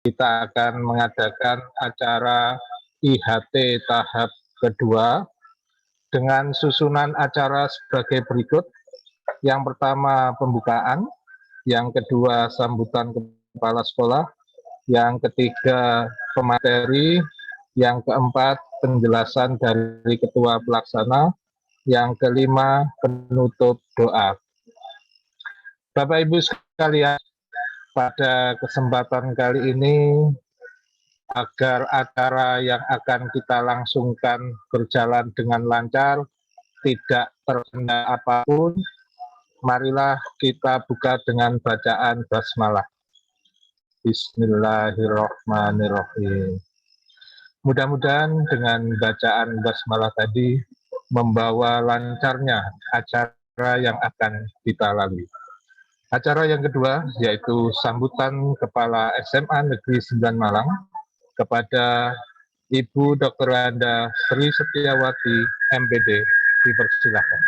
kita akan mengadakan acara IHT tahap kedua dengan susunan acara sebagai berikut. Yang pertama pembukaan, yang kedua sambutan kepala sekolah, yang ketiga pemateri, yang keempat penjelasan dari ketua pelaksana, yang kelima penutup doa. Bapak Ibu sekalian, pada kesempatan kali ini, agar acara yang akan kita langsungkan berjalan dengan lancar, tidak terkena apapun, marilah kita buka dengan bacaan basmalah. Bismillahirrahmanirrahim. Mudah-mudahan dengan bacaan basmalah tadi membawa lancarnya acara yang akan kita lalui. Acara yang kedua yaitu sambutan Kepala SMA Negeri 9 Malang kepada Ibu Dr. Wanda Sri Setiawati, MPD. Dipersilakan.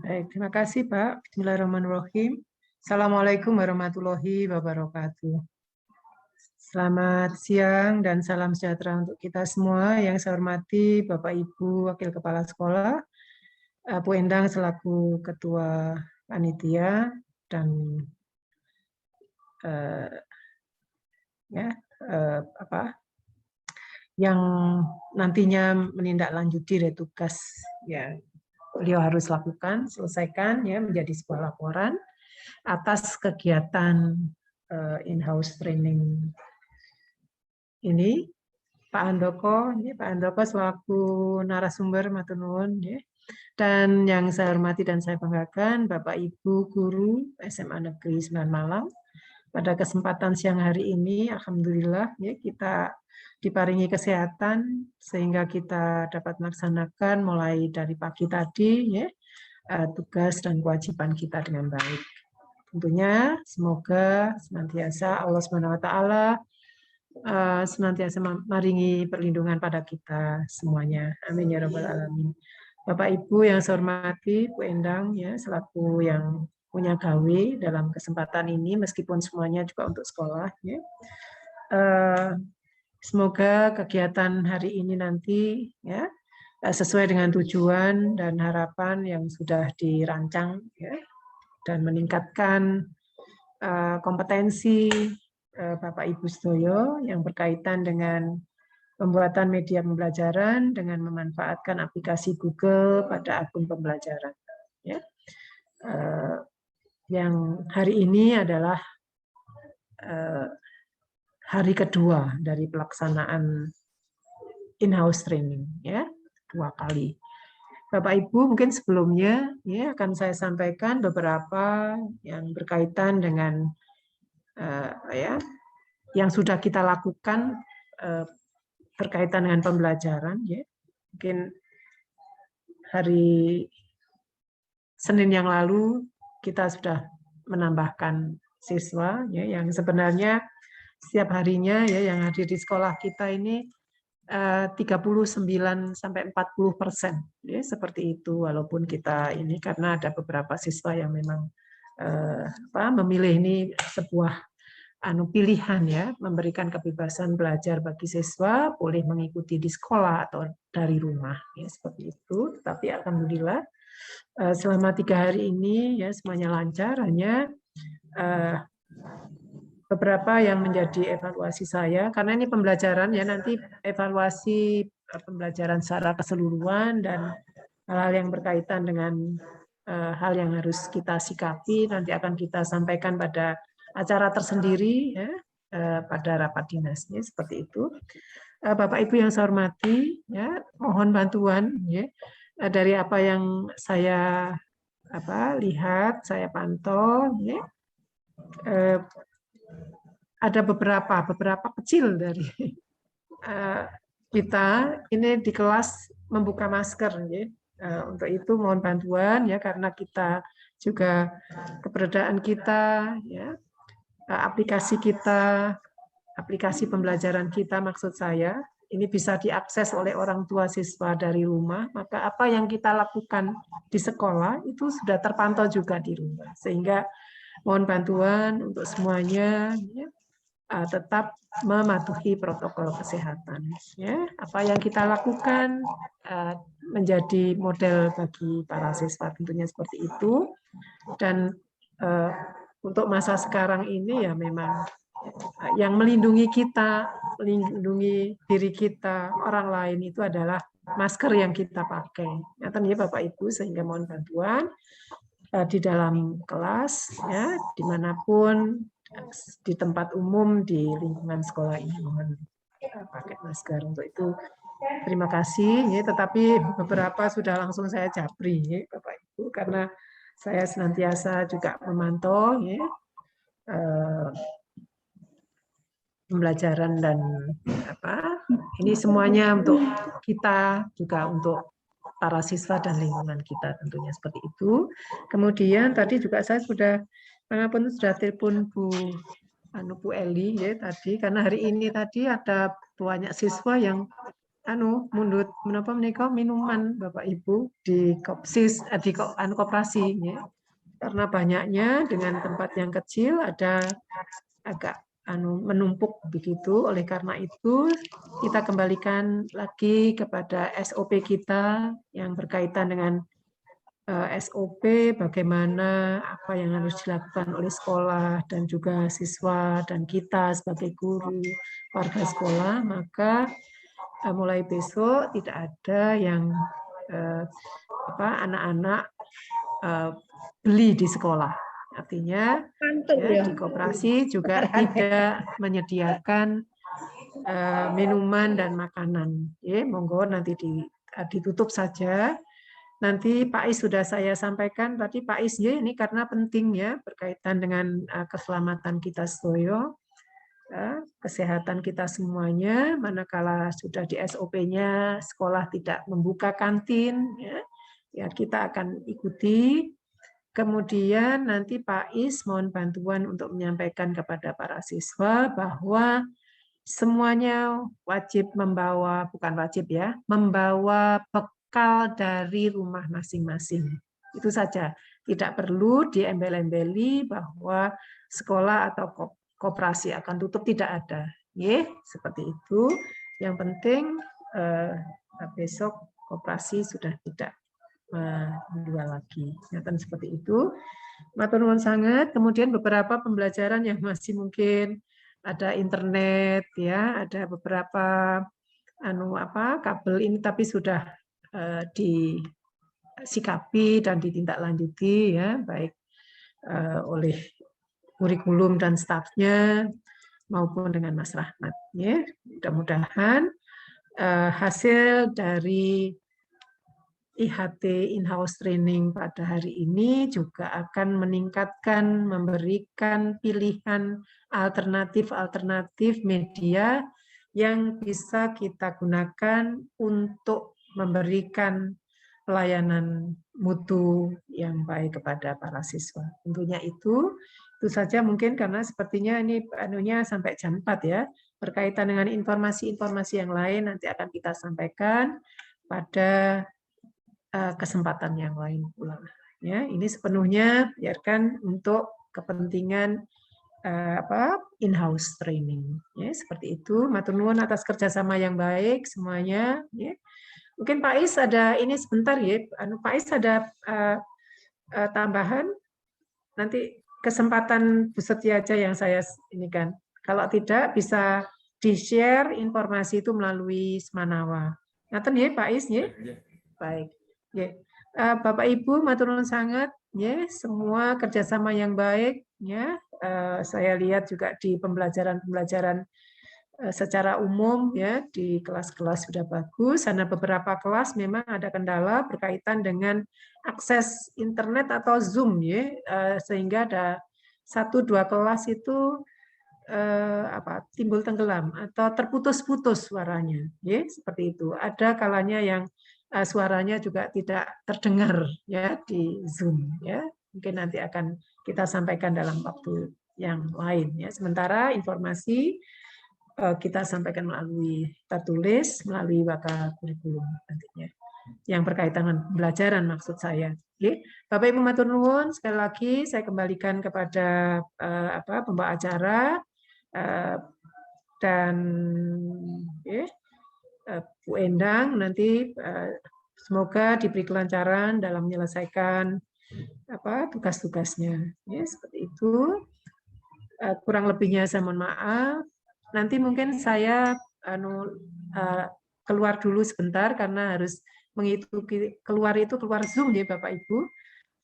Baik, terima kasih Pak. Bismillahirrahmanirrahim. Assalamualaikum warahmatullahi wabarakatuh. Selamat siang dan salam sejahtera untuk kita semua. Yang saya hormati Bapak Ibu Wakil Kepala Sekolah, Bu Endang selaku Ketua Panitia, dan yang nantinya menindaklanjuti tugas ya beliau harus lakukan, selesaikan ya menjadi sebuah laporan atas kegiatan in-house training ini. Pak Handoko selaku narasumber matur nuwun ya. Dan yang saya hormati dan saya banggakan Bapak Ibu guru SMA Negeri 9 Malang. Pada kesempatan siang hari ini alhamdulillah ya kita diparingi kesehatan sehingga kita dapat melaksanakan mulai dari pagi tadi ya tugas dan kewajiban kita dengan baik. Tentunya semoga senantiasa Allah SWT senantiasa maringi perlindungan pada kita semuanya. Amin ya rabbal alamin. Bapak Ibu yang saya hormati, Bu Endang ya selaku yang punya gawe dalam kesempatan ini meskipun semuanya juga untuk sekolah ya. Semoga kegiatan hari ini nanti ya sesuai dengan tujuan dan harapan yang sudah dirancang ya, dan meningkatkan kompetensi Bapak Ibu sedoyo yang berkaitan dengan pembuatan media pembelajaran dengan memanfaatkan aplikasi Google pada akun pembelajaran. Ya. Yang hari ini adalah hari kedua dari pelaksanaan in-house training, ya 2 kali. Bapak Ibu mungkin sebelumnya ya akan saya sampaikan beberapa yang berkaitan dengan yang sudah kita lakukan berkaitan dengan pembelajaran ya. Mungkin hari Senin yang lalu kita sudah menambahkan siswa ya yang sebenarnya setiap harinya ya yang hadir di sekolah kita ini 39 sampai 40% ya seperti itu, walaupun kita ini karena ada beberapa siswa yang memang memilih ini sebuah pilihan ya, memberikan kebebasan belajar bagi siswa, boleh mengikuti di sekolah atau dari rumah ya seperti itu. Tapi alhamdulillah selama 3 hari ini ya semuanya lancar, hanya beberapa yang menjadi evaluasi saya karena ini pembelajaran ya, nanti evaluasi pembelajaran secara keseluruhan dan hal-hal yang berkaitan dengan hal yang harus kita sikapi nanti akan kita sampaikan pada acara tersendiri ya, pada rapat dinasnya seperti itu. Bapak Ibu yang saya hormati ya, mohon bantuan ya dari apa yang saya lihat, saya pantau ya. Ada beberapa kecil dari kita ini di kelas membuka masker ya. Untuk itu mohon bantuan ya karena kita juga keberadaan kita ya, aplikasi kita, aplikasi pembelajaran kita maksud saya ini bisa diakses oleh orang tua siswa dari rumah, maka apa yang kita lakukan di sekolah itu sudah terpantau juga di rumah, sehingga mohon bantuan untuk semuanya ya, tetap mematuhi protokol kesehatan. Ya, apa yang kita lakukan menjadi model bagi para siswa, tentunya seperti itu. Dan untuk masa sekarang ini ya memang yang melindungi kita, melindungi diri kita, orang lain itu adalah masker yang kita pakai. Ya, Bapak Ibu, sehingga mohon bantuan di dalam kelas, ya, dimanapun, di tempat umum, di lingkungan sekolah ini mohon pakai masker. Untuk itu terima kasih, ya, tetapi beberapa sudah langsung saya japri, ya, Bapak Ibu, karena saya senantiasa juga memantau, ya, pembelajaran dan ini semuanya untuk kita, juga untuk para siswa dan lingkungan kita, tentunya seperti itu. Kemudian tadi juga saya sudah telepon Bu Eli, ya, tadi, karena hari ini tadi ada banyak siswa yang mundut minuman Bapak Ibu di kopsis, di koperasi, ya. Karena banyaknya dengan tempat yang kecil ada agak menumpuk begitu. Oleh karena itu kita kembalikan lagi kepada SOP kita yang berkaitan dengan SOP bagaimana apa yang harus dilakukan oleh sekolah dan juga siswa dan kita sebagai guru, warga sekolah. Maka mulai besok tidak ada yang anak-anak beli di sekolah. Artinya ya, di koperasi juga tidak menyediakan minuman dan makanan. Ya, monggo nanti ditutup saja. Nanti Pak Is sudah saya sampaikan tadi, Pak Is, ya, ini karena penting, ya, berkaitan dengan keselamatan kita sedoyo, kesehatan kita semuanya. Manakala sudah di SOP-nya sekolah tidak membuka kantin, ya kita akan ikuti. Kemudian nanti Pak Is mohon bantuan untuk menyampaikan kepada para siswa bahwa semuanya wajib membawa, bukan wajib, ya, membawa bekal dari rumah masing-masing. Itu saja. Tidak perlu diembel-embeli bahwa sekolah atau koperasi akan tutup, tidak ada. Seperti itu. Yang penting besok koperasi sudah tidak menjual lagi. Nyata seperti itu. Matur nuwun sangat. Kemudian beberapa pembelajaran yang masih mungkin ada internet, ya, ada beberapa kabel ini tapi sudah disikapi dan ditindaklanjuti, ya, baik oleh kurikulum dan stafnya maupun dengan Mas Rahmat, ya. Mudah-mudahan hasil dari IHT in-house training pada hari ini juga akan meningkatkan, memberikan pilihan alternatif-alternatif media yang bisa kita gunakan untuk memberikan pelayanan mutu yang baik kepada para siswa. Tentunya itu saja mungkin, karena sepertinya ini sampai jam 4, ya. Berkaitan dengan informasi-informasi yang lain nanti akan kita sampaikan pada kesempatan yang lain pula. Ya, ini sepenuhnya biarkan untuk kepentingan in-house training. Ya, seperti itu. Matur nuwun atas kerjasama yang baik semuanya. Ya. Mungkin Pak Is ada ini sebentar, ya. Pak Is ada tambahan. Nanti kesempatan Bu Setia aja yang saya ini kan. Kalau tidak bisa di-share informasi itu melalui Semanawa. Ngaten, ya Pak Is, ya. Baik. Ya. Bapak Ibu matur nuwun sangat, ya, semua kerjasama yang baik, ya. Saya lihat juga di pembelajaran secara umum, ya, di kelas-kelas sudah bagus. Karena beberapa kelas memang ada kendala berkaitan dengan akses internet atau Zoom, ya, sehingga ada 1-2 kelas itu timbul tenggelam atau terputus-putus suaranya, ya, seperti itu. Ada kalanya yang suaranya juga tidak terdengar, ya, di Zoom, ya. Mungkin nanti akan kita sampaikan dalam waktu yang lain, ya. Sementara informasi kita sampaikan melalui tertulis, melalui waka kurikulum nantinya. Yang berkaitan dengan pembelajaran maksud saya. Oke. Bapak Ibu matur nuwun, sekali lagi saya kembalikan kepada pembawa acara dan Bu Endang nanti semoga diberi kelancaran dalam menyelesaikan tugas-tugasnya. Seperti itu. Kurang lebihnya saya mohon maaf. Nanti mungkin saya keluar dulu sebentar karena harus mengikuti keluar Zoom ya Bapak Ibu.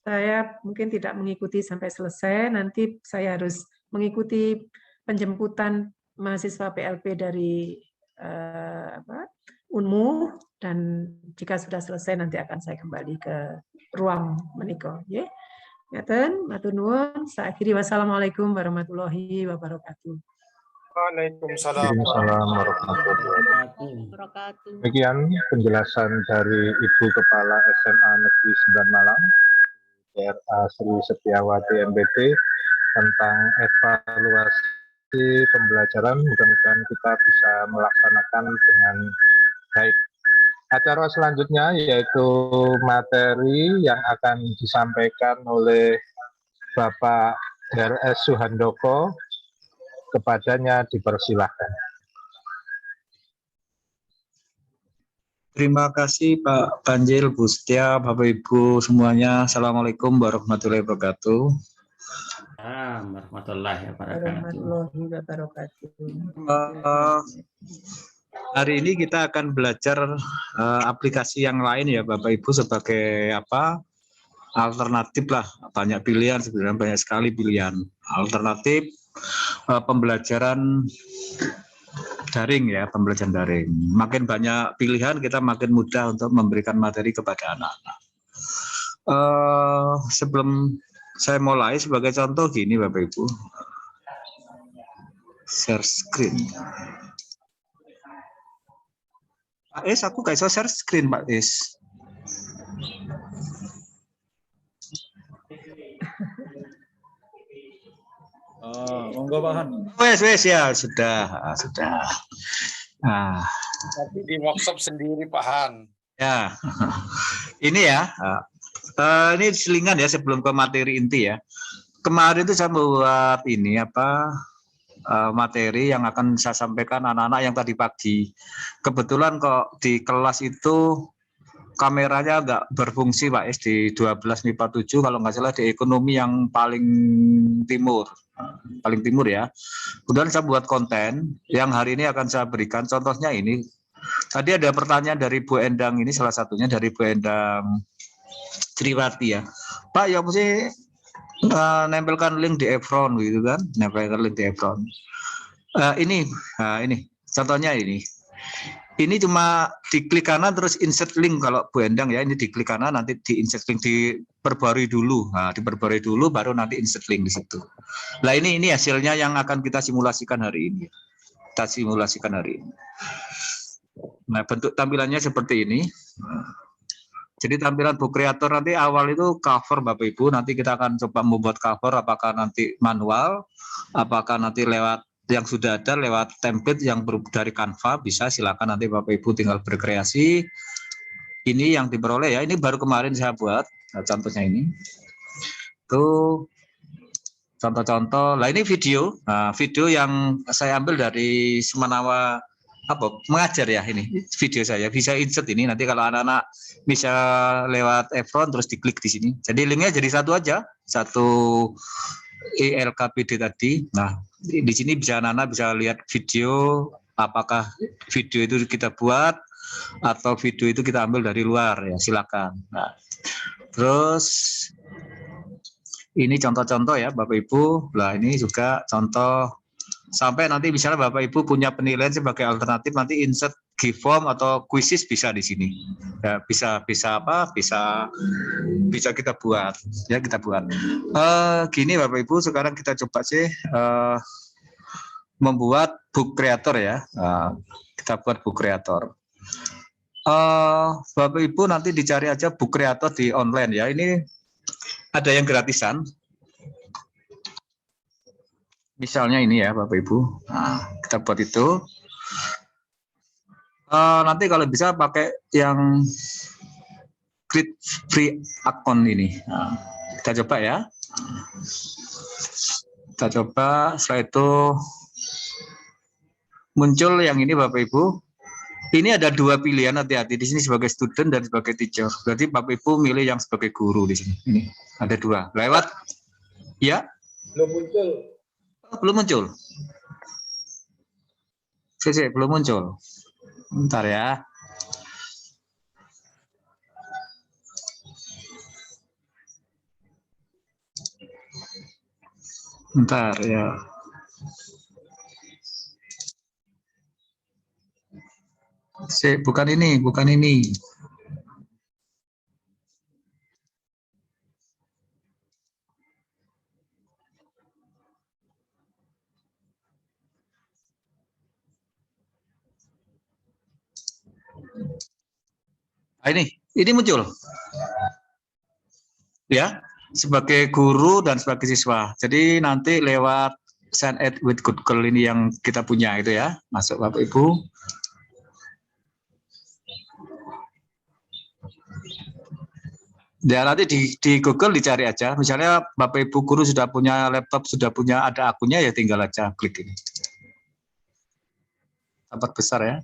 Saya mungkin tidak mengikuti sampai selesai. Nanti saya harus mengikuti penjemputan mahasiswa PLP dari Unmu, dan jika sudah selesai nanti akan saya kembali ke ruang menika. Ngaten, matur nuwun. Saya akhiri, wassalamualaikum warahmatullahi wabarakatuh. Waalaikumsalam. warahmatullahi wabarakatuh. Demikian penjelasan dari Ibu Kepala SMA Negeri 9 Malang, DRA Sri Setiawati MBT, tentang evaluasi pembelajaran. Mudah-mudahan kita bisa melaksanakan dengan baik. Acara selanjutnya yaitu materi yang akan disampaikan oleh Bapak RS Suhandoko. Kepadanya dipersilahkan. Terima kasih Pak Banjil, Bu Setia, Bapak Ibu semuanya. Assalamualaikum warahmatullahi wabarakatuh. Warahmatullahi wabarakatuh. Hari ini kita akan belajar aplikasi yang lain ya Bapak Ibu, sebagai alternatif lah. Banyak pilihan, sebenarnya banyak sekali pilihan alternatif pembelajaran daring ya, pembelajaran daring. Makin banyak pilihan, kita makin mudah untuk memberikan materi kepada anak-anak. Sebelum saya mulai, sebagai contoh gini Bapak Ibu, share screen. Pak Is, aku gak bisa share screen Pak Is. Monggo Pak Han. Wes ya, sudah. Nah, Tapi di workshop sendiri Pak Han. Ya, ini ya, ini selingan ya sebelum ke materi inti ya. Kemarin itu saya buat ini materi yang akan saya sampaikan anak-anak yang tadi pagi. Kebetulan kok di kelas itu kameranya nggak berfungsi Pak Is, di 12 MIPA 7 kalau nggak salah, di ekonomi yang paling timur ya. Kemudian saya buat konten yang hari ini akan saya berikan. Contohnya ini, tadi ada pertanyaan dari Bu Endang, ini salah satunya dari Bu Endang Triwati ya. Pak, ya mesti nempelkan link di Evron gitu kan, nempelkan link di Evron. Ini contohnya ini. Ini cuma diklik kanan terus insert link kalau Bu Endang ya, ini diklik kanan nanti di insert link, diperbarui dulu. Nah, diperbarui dulu baru nanti insert link di situ. Nah, ini hasilnya yang akan kita simulasikan hari ini. Nah, bentuk tampilannya seperti ini. Jadi tampilan book creator nanti awal itu cover Bapak Ibu, nanti kita akan coba membuat cover, apakah nanti manual, apakah nanti lewat yang sudah ada lewat template yang dari Canva, bisa silakan nanti Bapak Ibu tinggal berkreasi. Ini yang diperoleh ya, ini baru kemarin saya buat. Nah, contohnya ini. Tuh contoh-contoh. Nah, ini video. Nah, video yang saya ambil dari Semanawa mengajar ya, ini video saya. Bisa insert ini nanti kalau anak-anak bisa lewat Evron terus diklik di sini. Jadi linknya jadi satu aja, satu ELKPD tadi. Nah, di sini bisa anak-anak bisa lihat video, apakah video itu kita buat atau video itu kita ambil dari luar ya, silakan. Nah, terus ini contoh-contoh ya Bapak Ibu. Nah, ini juga contoh sampai nanti misalnya Bapak Ibu punya penilaian sebagai alternatif, nanti insert Giveform atau quizzes bisa di sini. Ya, bisa kita buat ya, gini Bapak Ibu, sekarang kita coba sih membuat book creator ya. Kita buat book creator. Bapak Ibu nanti dicari aja book creator di online ya. Ini ada yang gratisan. Misalnya ini ya Bapak Ibu. Nah, kita buat itu. Nanti kalau bisa pakai yang create free account ini. Nah, kita coba ya. Kita coba, setelah itu muncul yang ini Bapak Ibu. Ini ada dua pilihan, hati-hati di sini sebagai student dan sebagai teacher. Berarti Bapak Ibu milih yang sebagai guru di sini. Ini ada dua. Lewat ya? Belum muncul. Oh, belum muncul. Belum muncul. Bentar ya. Bentar ya. Bukan ini, bukan ini. Ini muncul. Ya, sebagai guru dan sebagai siswa. Jadi nanti lewat Send It with Google ini yang kita punya itu ya. Masuk Bapak Ibu. Ya nanti di Google dicari aja. Misalnya Bapak Ibu guru sudah punya laptop, sudah punya ada akunnya ya tinggal aja klik ini. Tempat besar ya.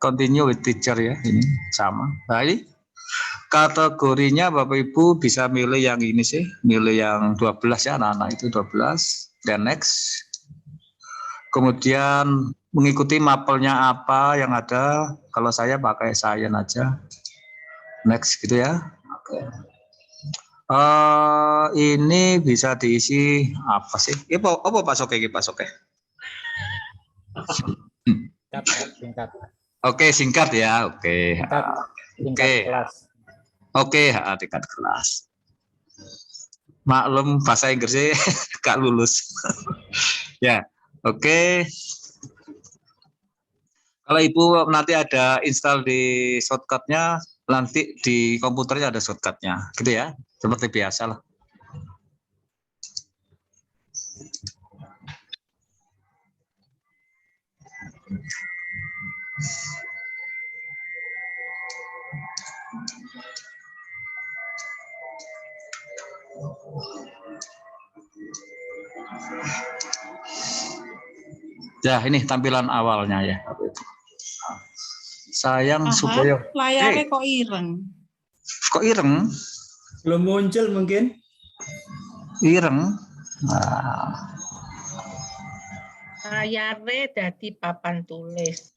Continue with teacher ya, ini sama. Nah, ini kategorinya Bapak Ibu bisa milih yang ini sih, milih yang 12 ya, anak-anak itu 12. Dan next. Kemudian mengikuti mapelnya apa yang ada. Kalau saya pakai Science aja. Next gitu ya. Oke. Ini bisa diisi apa sih? Apa Pak Soke? Pak Soke? Singkat. Oke, singkat ya. Oke. Tingkat kelas. Oke, tingkat kelas. Maklum bahasa Inggrisnya gak lulus. Ya, oke. Kalau Ibu nanti ada install di shortcutnya, nanti di komputernya ada shortcutnya, gitu ya. Seperti biasa lah. Ya, ini tampilan awalnya ya. Sayang supaya layarnya kok ireng. Kok ireng? Belum muncul mungkin. Ireng. Nah. Layarnya dadi papan tulis.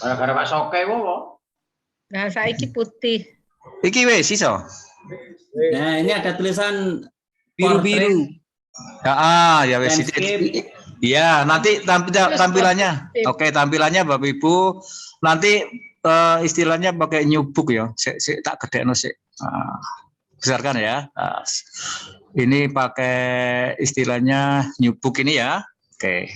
Gara-gara Pak Soke wo. Nah, saiki putih. Iki wis iso. Nah, ini ada tulisan Biru-biru. Ya wis landscape. Iya, nanti tampilannya. Oke, tampilannya Bapak Ibu nanti istilahnya pakai new book ya. Sik tak gedekno sik. Besarkan ya. Ini pakai istilahnya new book ini ya. Oke.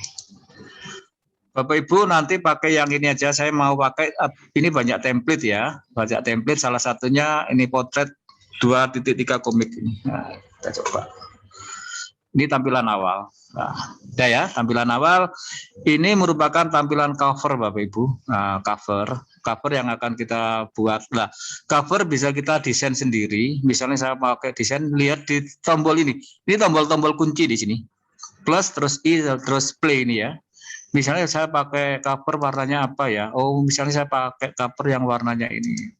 Bapak Ibu nanti pakai yang ini aja. Saya mau pakai ini banyak template ya. Banyak template, salah satunya ini potret 2.3 komik ini. Nah, kita coba. Ini tampilan awal. Nah, udah ya, tampilan awal. Ini merupakan tampilan cover Bapak Ibu. Nah, cover yang akan kita buat. Nah, cover bisa kita desain sendiri. Misalnya saya pakai desain, lihat di tombol ini. Ini tombol-tombol kunci di sini. Plus, terus I, terus play ini ya. Misalnya saya pakai cover warnanya apa ya? Oh, misalnya saya pakai cover yang warnanya ini.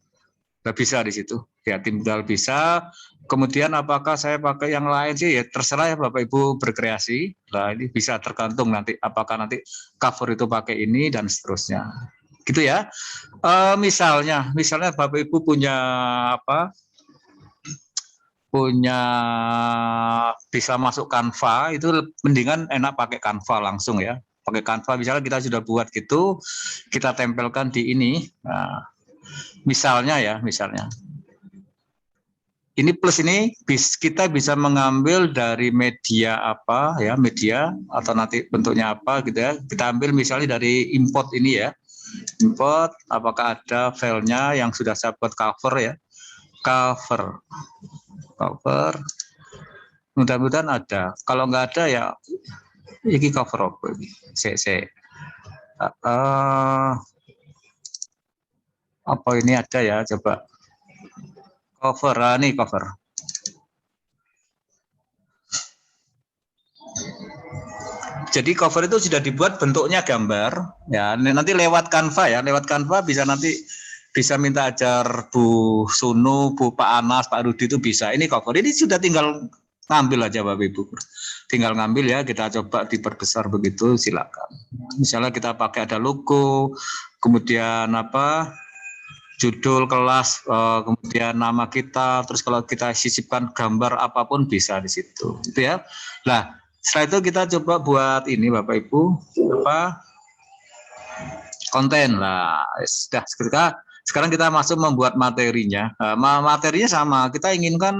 Nggak bisa di situ. Ya, tinggal bisa. Kemudian apakah saya pakai yang lain sih? Ya terserah ya Bapak Ibu berkreasi. Nah, ini bisa tergantung nanti apakah nanti cover itu pakai ini dan seterusnya. Gitu ya. Misalnya Bapak Ibu punya apa? Punya bisa masuk Canva, itu mendingan enak pakai Canva langsung ya. Pakai Canva misalnya kita sudah buat gitu, kita tempelkan di ini. Nah, misalnya. Ini plus ini kita bisa mengambil dari media apa ya, media atau nanti bentuknya apa gitu ya. Kita ambil misalnya dari import ini ya. Import apakah ada filenya yang sudah saya buat cover ya. Cover. Mudah-mudahan ada. Kalau nggak ada ya ini cover apa ini? Apa ini ada ya, coba. Cover, nih cover. Jadi cover itu sudah dibuat bentuknya gambar, ya. Nanti lewat Canva ya, lewat Canva bisa nanti bisa minta ajar Bu Sunu, Bu Pak Anas, Pak Rudi itu bisa. Ini cover, ini sudah tinggal ngambil aja Bapak Ibu. Tinggal ngambil ya, kita coba diperbesar begitu, silakan. Misalnya kita pakai ada logo, kemudian apa? Judul kelas, kemudian nama kita, terus kalau kita sisipkan gambar apapun bisa di situ, gitu ya. Nah, setelah itu kita coba buat ini Bapak Ibu, apa konten lah. Sudah, sekarang kita masuk membuat materinya. Materinya sama, kita inginkan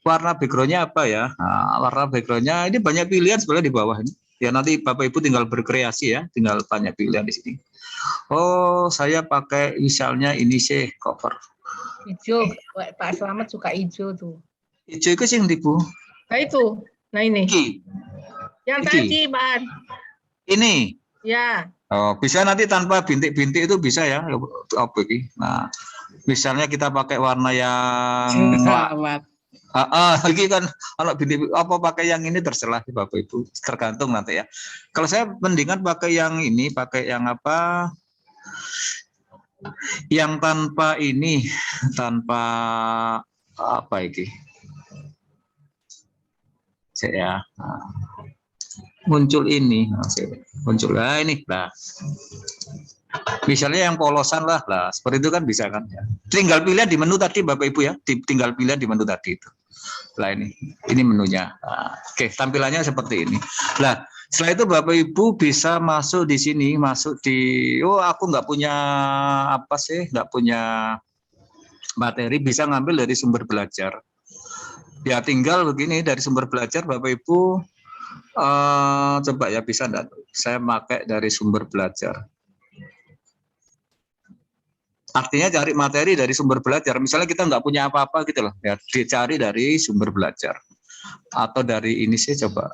warna backgroundnya apa ya? Nah, warna backgroundnya ini banyak pilihan sebenarnya di bawah ini. Ya nanti Bapak Ibu tinggal berkreasi ya, tinggal banyak pilihan di sini. Oh, saya pakai misalnya ini sih cover. Hijau, Pak Slamet suka hijau tuh. Hijau itu sih yang Bu. Nah itu, nah ini. Iki. Yang Iki. tadi, Pak. Ini. Ya. Oh, bisa nanti tanpa bintik-bintik itu bisa ya. Apa ini? Nah, misalnya kita pakai warna yang ini kan kalau bintik apa pakai yang ini terserah Bapak Ibu, tergantung nanti ya. Kalau saya mendingan pakai yang ini, pakai yang apa? Yang tanpa ini, tanpa apa ini? Saya muncul ini, muncul lah ini lah. Misalnya yang polosan lah, seperti itu kan bisa kan? Tinggal pilih di menu tadi Bapak Ibu ya, tinggal pilih di menu tadi itu. Lah ini menunya. Nah, oke, tampilannya seperti ini. Lah, setelah itu Bapak Ibu bisa masuk di sini, masuk di, oh aku nggak punya apa sih, nggak punya materi, bisa ngambil dari sumber belajar. Ya tinggal begini dari sumber belajar Bapak Ibu. Coba ya bisa enggak? Saya pakai dari sumber belajar. Artinya cari materi dari sumber belajar. Misalnya kita nggak punya apa-apa gitu loh, ya dicari dari sumber belajar. Atau dari ini sih coba.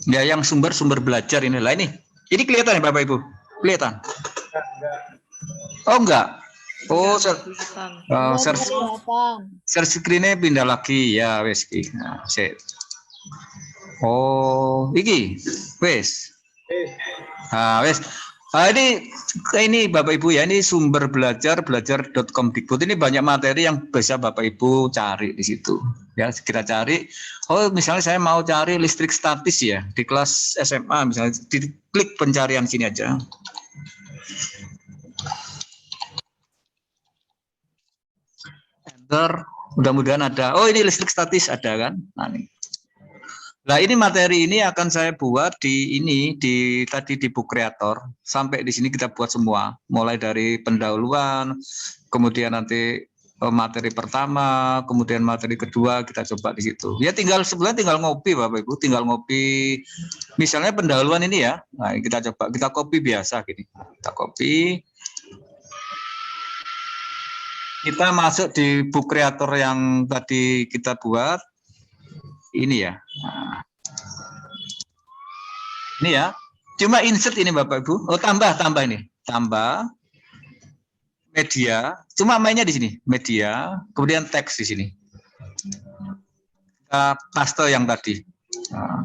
Ya yang sumber belajar inilah ini. Ini kelihatan ya Bapak Ibu? Kelihatan? Oh enggak. Oh, share screen-nya pindah lagi ya wes iki. Nah, oh, iki. Wes. Nah, wes. Ini Bapak Ibu ya, ini sumber belajar.com.dikbud, ini banyak materi yang bisa Bapak Ibu cari di situ. Ya, kita cari. Oh, misalnya saya mau cari listrik statis ya di kelas SMA misalnya, diklik pencarian sini aja. Enter, mudah-mudahan ada. Oh, ini listrik statis ada kan? Nah, ini. Nah, ini materi ini akan saya buat di ini tadi di Book Creator. Sampai di sini kita buat semua, mulai dari pendahuluan, kemudian nanti materi pertama, kemudian materi kedua kita coba di situ. Ya sebenarnya tinggal ngopi Bapak Ibu, tinggal ngopi. Misalnya pendahuluan ini ya. Nah, kita coba kita copy biasa gini. Kita copy. Kita masuk di Book Creator yang tadi kita buat. Ini ya. Nah. Ini ya. Cuma insert ini Bapak Ibu. Oh, tambah ini. Tambah media. Cuma mainnya di sini. Media, kemudian teks di sini. Kita paste yang tadi. Nah,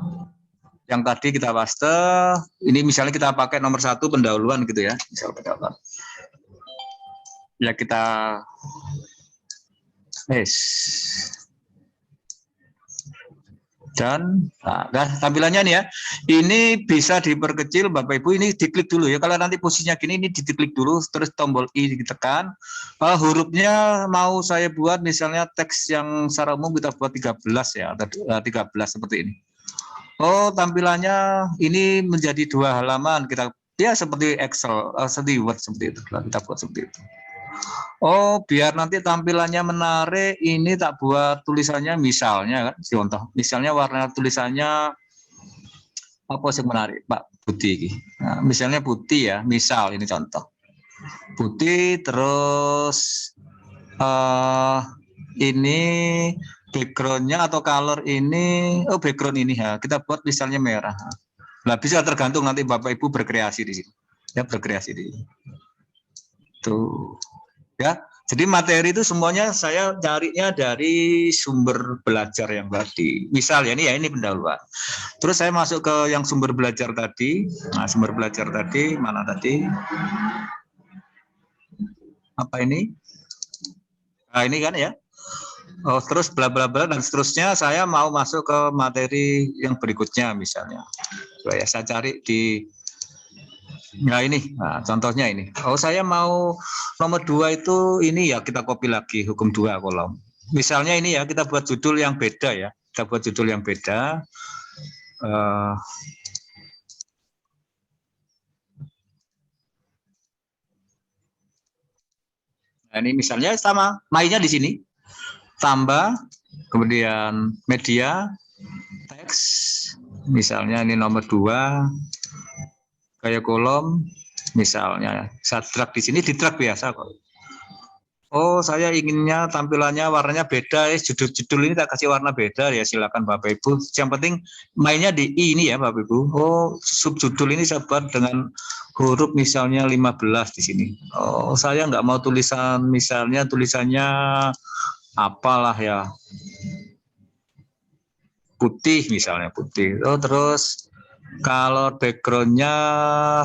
yang tadi kita paste. Ini misalnya kita pakai nomor 1 pendahuluan gitu ya. Misal pendahuluan. Ya kita dan nah, tampilannya nih ya, ini bisa diperkecil Bapak Ibu, ini diklik dulu ya, kalau nanti posisinya gini ini diklik dulu, terus tombol I ditekan, hurufnya mau saya buat misalnya teks yang secara umum kita buat 13 ya, 13 seperti ini. Oh, tampilannya ini menjadi 2 halaman, kita ya seperti Excel, seperti Word seperti itu, kita buat seperti itu. Oh, biar nanti tampilannya menarik, ini tak buat tulisannya misalnya kan, contoh. Misalnya warna tulisannya apa sih menarik, Pak Putih. Nah, misalnya putih ya, misal ini contoh. Putih terus ini backgroundnya atau color ini, background ini ya, kita buat misalnya merah. Nah, bisa tergantung nanti Bapak Ibu berkreasi di sini. Ya, berkreasi di sini. Tuh. Ya, jadi materi itu semuanya saya carinya dari sumber belajar yang tadi. Misal ya ini pendahuluan. Terus saya masuk ke yang sumber belajar tadi. Nah, sumber belajar tadi mana tadi? Apa ini? Nah, ini kan ya. Oh, terus bla bla bla dan seterusnya. Saya mau masuk ke materi yang berikutnya misalnya. Coba ya, saya cari di. Nah ini, nah, contohnya ini. Oh saya mau nomor 2 itu ini ya, kita copy lagi hukum 2 kolom. Misalnya ini ya, kita buat judul yang beda ya. Kita buat judul yang beda. Nah ini misalnya sama, mainnya di sini. Tambah, kemudian media, teks. Misalnya ini nomor 2. Gaya kolom, misalnya saya drag di sini, di drag biasa kok. Oh, saya inginnya tampilannya warnanya beda, judul-judul ini tak kasih warna beda ya, silakan Bapak Ibu. Yang penting mainnya di I ini ya Bapak Ibu. Oh, subjudul ini saya buat dengan huruf misalnya 15 di sini. Oh, saya nggak mau tulisan misalnya tulisannya apalah ya, putih misalnya putih. Oh, terus kalau backgroundnya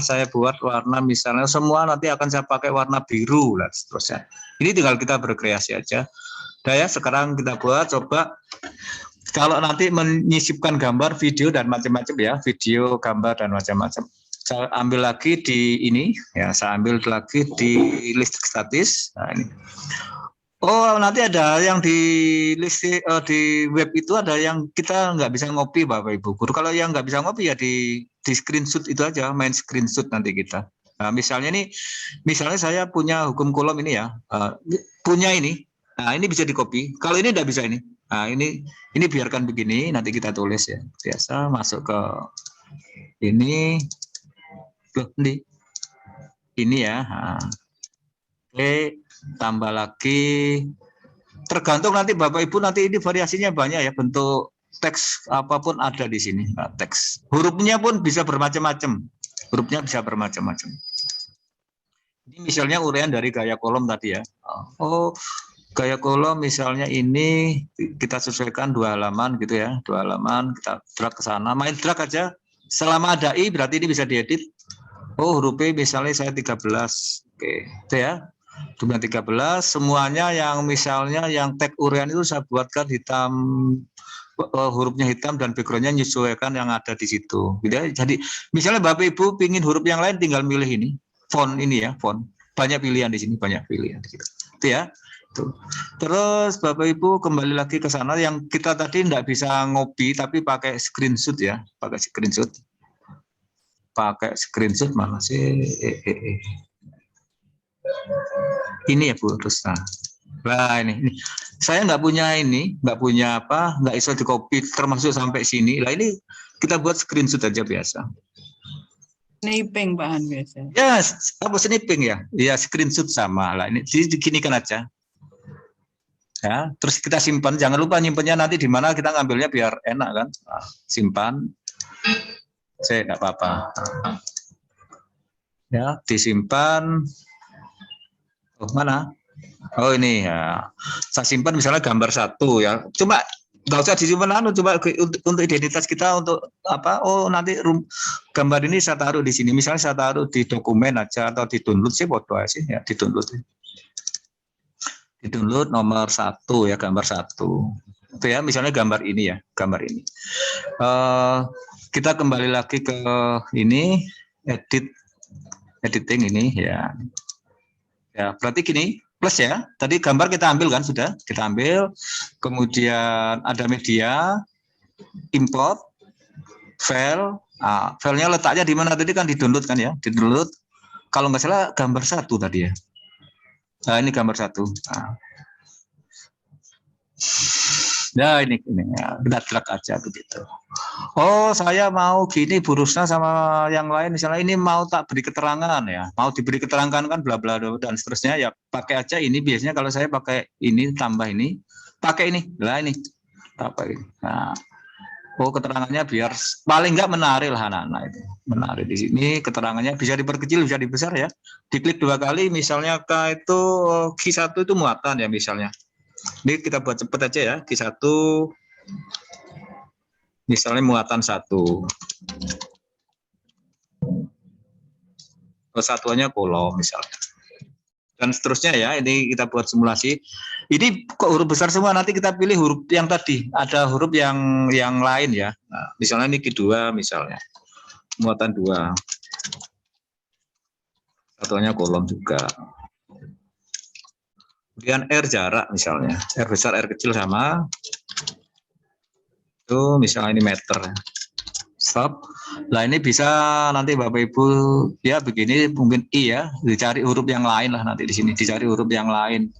saya buat warna misalnya semua nanti akan saya pakai warna biru lah seterusnya. Ini tinggal kita berkreasi aja. Nah ya, sekarang kita buat coba kalau nanti menyisipkan gambar, video dan macam-macam ya, video, gambar dan macam-macam. Saya ambil lagi di ini ya, saya ambil lagi di listrik statis. Nah ini. Oh nanti ada yang di list di web itu ada yang kita nggak bisa ngopi Bapak Ibu Guru. Kalau yang nggak bisa ngopi ya di screenshot itu aja, main screenshot nanti kita. Nah, misalnya nih, misalnya saya punya hukum kolom ini ya, punya ini. Nah ini bisa di copy. Kalau ini nggak bisa ini. Nah ini biarkan begini. Nanti kita tulis ya. Biasa masuk ke ini, ini ya. Nah. Oke. Tambah lagi, tergantung nanti Bapak Ibu nanti ini variasinya banyak ya, bentuk teks apapun ada di sini. Nah, teks hurufnya pun bisa bermacam-macam, ini misalnya uraian dari gaya kolom tadi ya. Oh gaya kolom misalnya ini kita sesuaikan 2 halaman gitu ya, 2 halaman kita drag ke sana, main drag aja selama ada I berarti ini bisa diedit. Oh huruf P misalnya saya 13, oke itu ya. Jumlah 13, semuanya yang misalnya yang tag uraian itu saya buatkan hitam, hurufnya hitam dan backgroundnya menyesuaikan yang ada di situ. Jadi misalnya Bapak Ibu pingin huruf yang lain tinggal milih ini, font ini ya, font. Banyak pilihan di sini, banyak pilihan di situ. Itu ya. Tuh. Terus Bapak Ibu kembali lagi ke sana yang kita tadi tidak bisa ngopi tapi pakai screenshot ya, pakai screenshot. Mana sih? Ini ya Bu Rusna. Nah ini. Saya nggak punya ini, nggak iso di copy termasuk sampai sini. Lah ini kita buat screenshot aja biasa. Sniping bahan biasa. Ya, apa sniping ya? Ya screenshot sama lah. Ini diginikan aja. Ya, terus kita simpan. Jangan lupa nyimpannya nanti di mana kita ngambilnya biar enak kan. Nah, simpan. Saya nggak apa-apa. Ya, disimpan. Oh, mana? Oh ini ya. Saya simpan misalnya gambar 1 ya. Coba nggak usah disimpan coba untuk identitas kita untuk apa? Oh nanti gambar ini saya taruh di sini. Misalnya saya taruh di dokumen aja atau di download sih foto aja sih ya, di download. Di download nomor 1 ya, gambar 1. Itu ya, misalnya gambar ini ya, gambar ini. Kita kembali lagi ke ini editing ini ya. Ya, berarti gini, plus ya. Tadi gambar kita ambil kan sudah, kita ambil. Kemudian ada media, import, file. Nah, filenya letaknya di mana tadi kan di-download kan ya, di-download. Kalau nggak salah gambar 1 tadi ya. Nah, ini gambar 1. Nah, ini ya, kita drag aja begitu. Oh, saya mau gini Bu Rusna sama yang lain misalnya ini mau tak beri keterangan ya. Mau diberi keterangan kan bla bla dan seterusnya ya pakai aja ini biasanya kalau saya pakai ini tambah ini, pakai ini. Lah ini Apa ini? Nah, keterangannya biar paling nggak menarik lah anak-anak itu. Menarik di sini keterangannya bisa diperkecil, bisa dibesar ya. Diklik 2 kali, misalnya K itu Q1 itu muatan ya misalnya. Ini kita buat cepet aja ya, Q1 misalnya muatan 1. Kesatuannya kolom misalnya. Dan seterusnya ya, ini kita buat simulasi. Ini kok huruf besar semua, nanti kita pilih huruf yang tadi. Ada huruf yang lain ya. Nah, misalnya ini Q2 misalnya. Muatan 2. Satuannya kolom juga. Kemudian R jarak misalnya. R besar, R kecil sama. Itu misalnya ini meter. Stop. Nah ini bisa nanti Bapak Ibu ya begini mungkin I ya, dicari huruf yang lain lah nanti di sini, dicari huruf yang lain.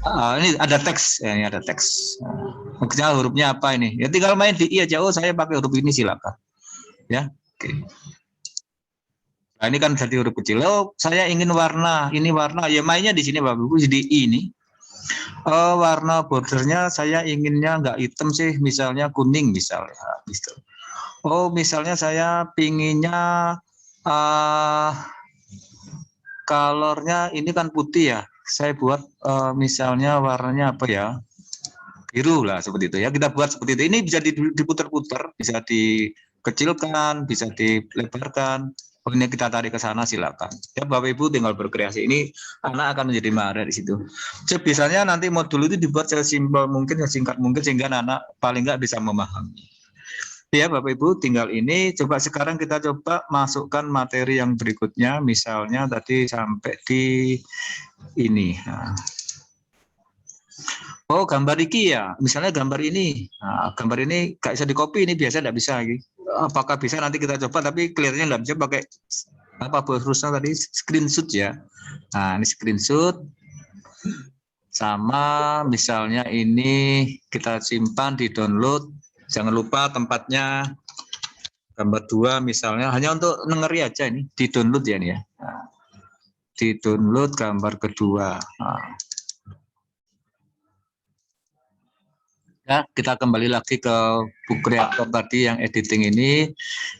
Ini ada teks, ya, ini ada teks. Maksudnya hurufnya apa ini? Ya tinggal main di I aja. Oh saya pakai huruf ini silakan. Ya. Oke. Nah ini kan jadi huruf kecil. Oh saya ingin warna, ini warna. Ya mainnya di sini Bapak Ibu di I ini. Warna bordernya saya inginnya nggak hitam sih, misalnya kuning misalnya. Gitu. Oh, misalnya saya pinginnya colornya ini kan putih ya. Saya buat misalnya warnanya apa ya? Biru lah seperti itu ya. Kita buat seperti itu. Ini bisa diputar-putar, bisa dikecilkan, bisa dilebarkan. Oh, ini kita tarik ke sana silakan. Ya Bapak Ibu tinggal berkreasi. Ini anak akan menjadi mahir di situ. Biasanya nanti modul itu dibuat sesimpel mungkin, sesingkat mungkin sehingga anak paling nggak bisa memahami. Ya Bapak Ibu tinggal ini coba sekarang kita coba masukkan materi yang berikutnya misalnya tadi sampai di ini. Nah. Oh gambar ini ya misalnya gambar ini. Nah, gambar ini gak bisa di copy, ini biasa tidak bisa lagi. Apakah bisa nanti kita coba tapi kelihatannya nggak bisa pakai apa harusnya tadi screenshot ya. Nah ini screenshot sama misalnya ini kita simpan di download. Jangan lupa tempatnya gambar 2 misalnya, hanya untuk ngeri aja ini, di download ya ini ya. Nah, di download gambar kedua. Nah. Ya, kita kembali lagi ke book creator tadi yang editing ini.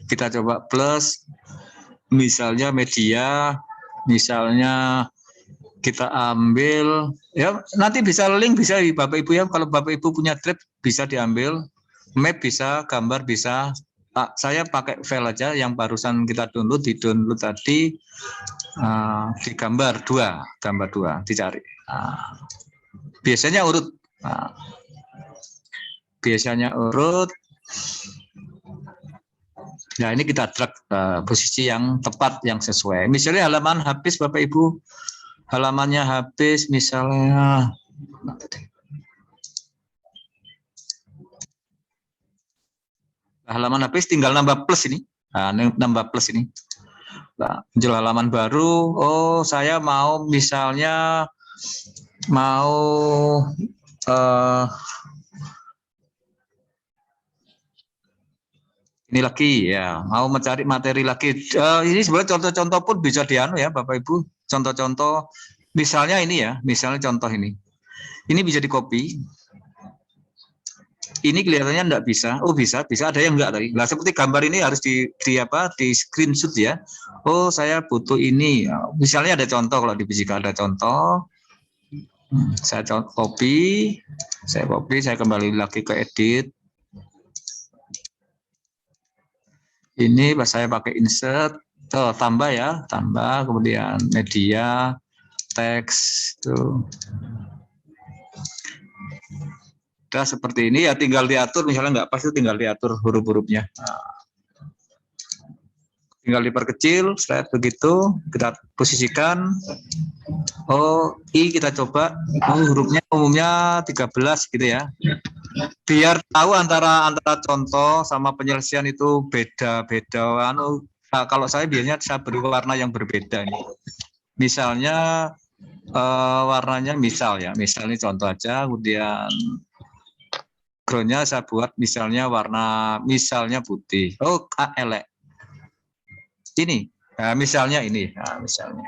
Kita coba plus, misalnya media, misalnya kita ambil, ya nanti bisa link, bisa Bapak Ibu ya, kalau Bapak Ibu punya drive bisa diambil. Map bisa, gambar bisa. Saya pakai file aja yang barusan kita download, di download tadi di gambar 2 dicari. Biasanya urut. Biasanya urut. Nah ini kita drag posisi yang tepat, yang sesuai. Misalnya halaman habis Bapak Ibu, halamannya habis misalnya. Halaman habis tinggal nambah plus ini. Nah, nambah plus ini. Nah, muncul halaman baru. Oh, saya mau misalnya ini lagi ya, mau mencari materi lagi. Ini sebenarnya contoh-contoh pun bisa dianu ya, Bapak Ibu. Contoh-contoh, misalnya ini ya, misalnya contoh ini. Ini bisa di-copy. Ini kelihatannya enggak bisa. Oh bisa ada yang enggak tadi. Nah seperti gambar ini harus di screenshot ya. Oh saya butuh ini. Misalnya ada contoh, kalau di fisika ada contoh. Saya copy, saya kembali lagi ke edit. Ini saya pakai insert, tambah ya, tambah, kemudian media, teks, tuh. Udah seperti ini ya, tinggal diatur, misalnya nggak pas itu tinggal diatur huruf-hurufnya. Nah, tinggal diperkecil, slide begitu, kita posisikan. Oh, I kita coba, hurufnya umumnya 13 gitu ya. Biar tahu antara contoh sama penyelesaian itu beda-beda. Nah, kalau saya biasanya saya beri warna yang berbeda nih. Misalnya warnanya misalnya contoh aja, kemudian background-nya saya buat misalnya warna putih. Oh, elek. Ini, nah, misalnya ini, nah, misalnya.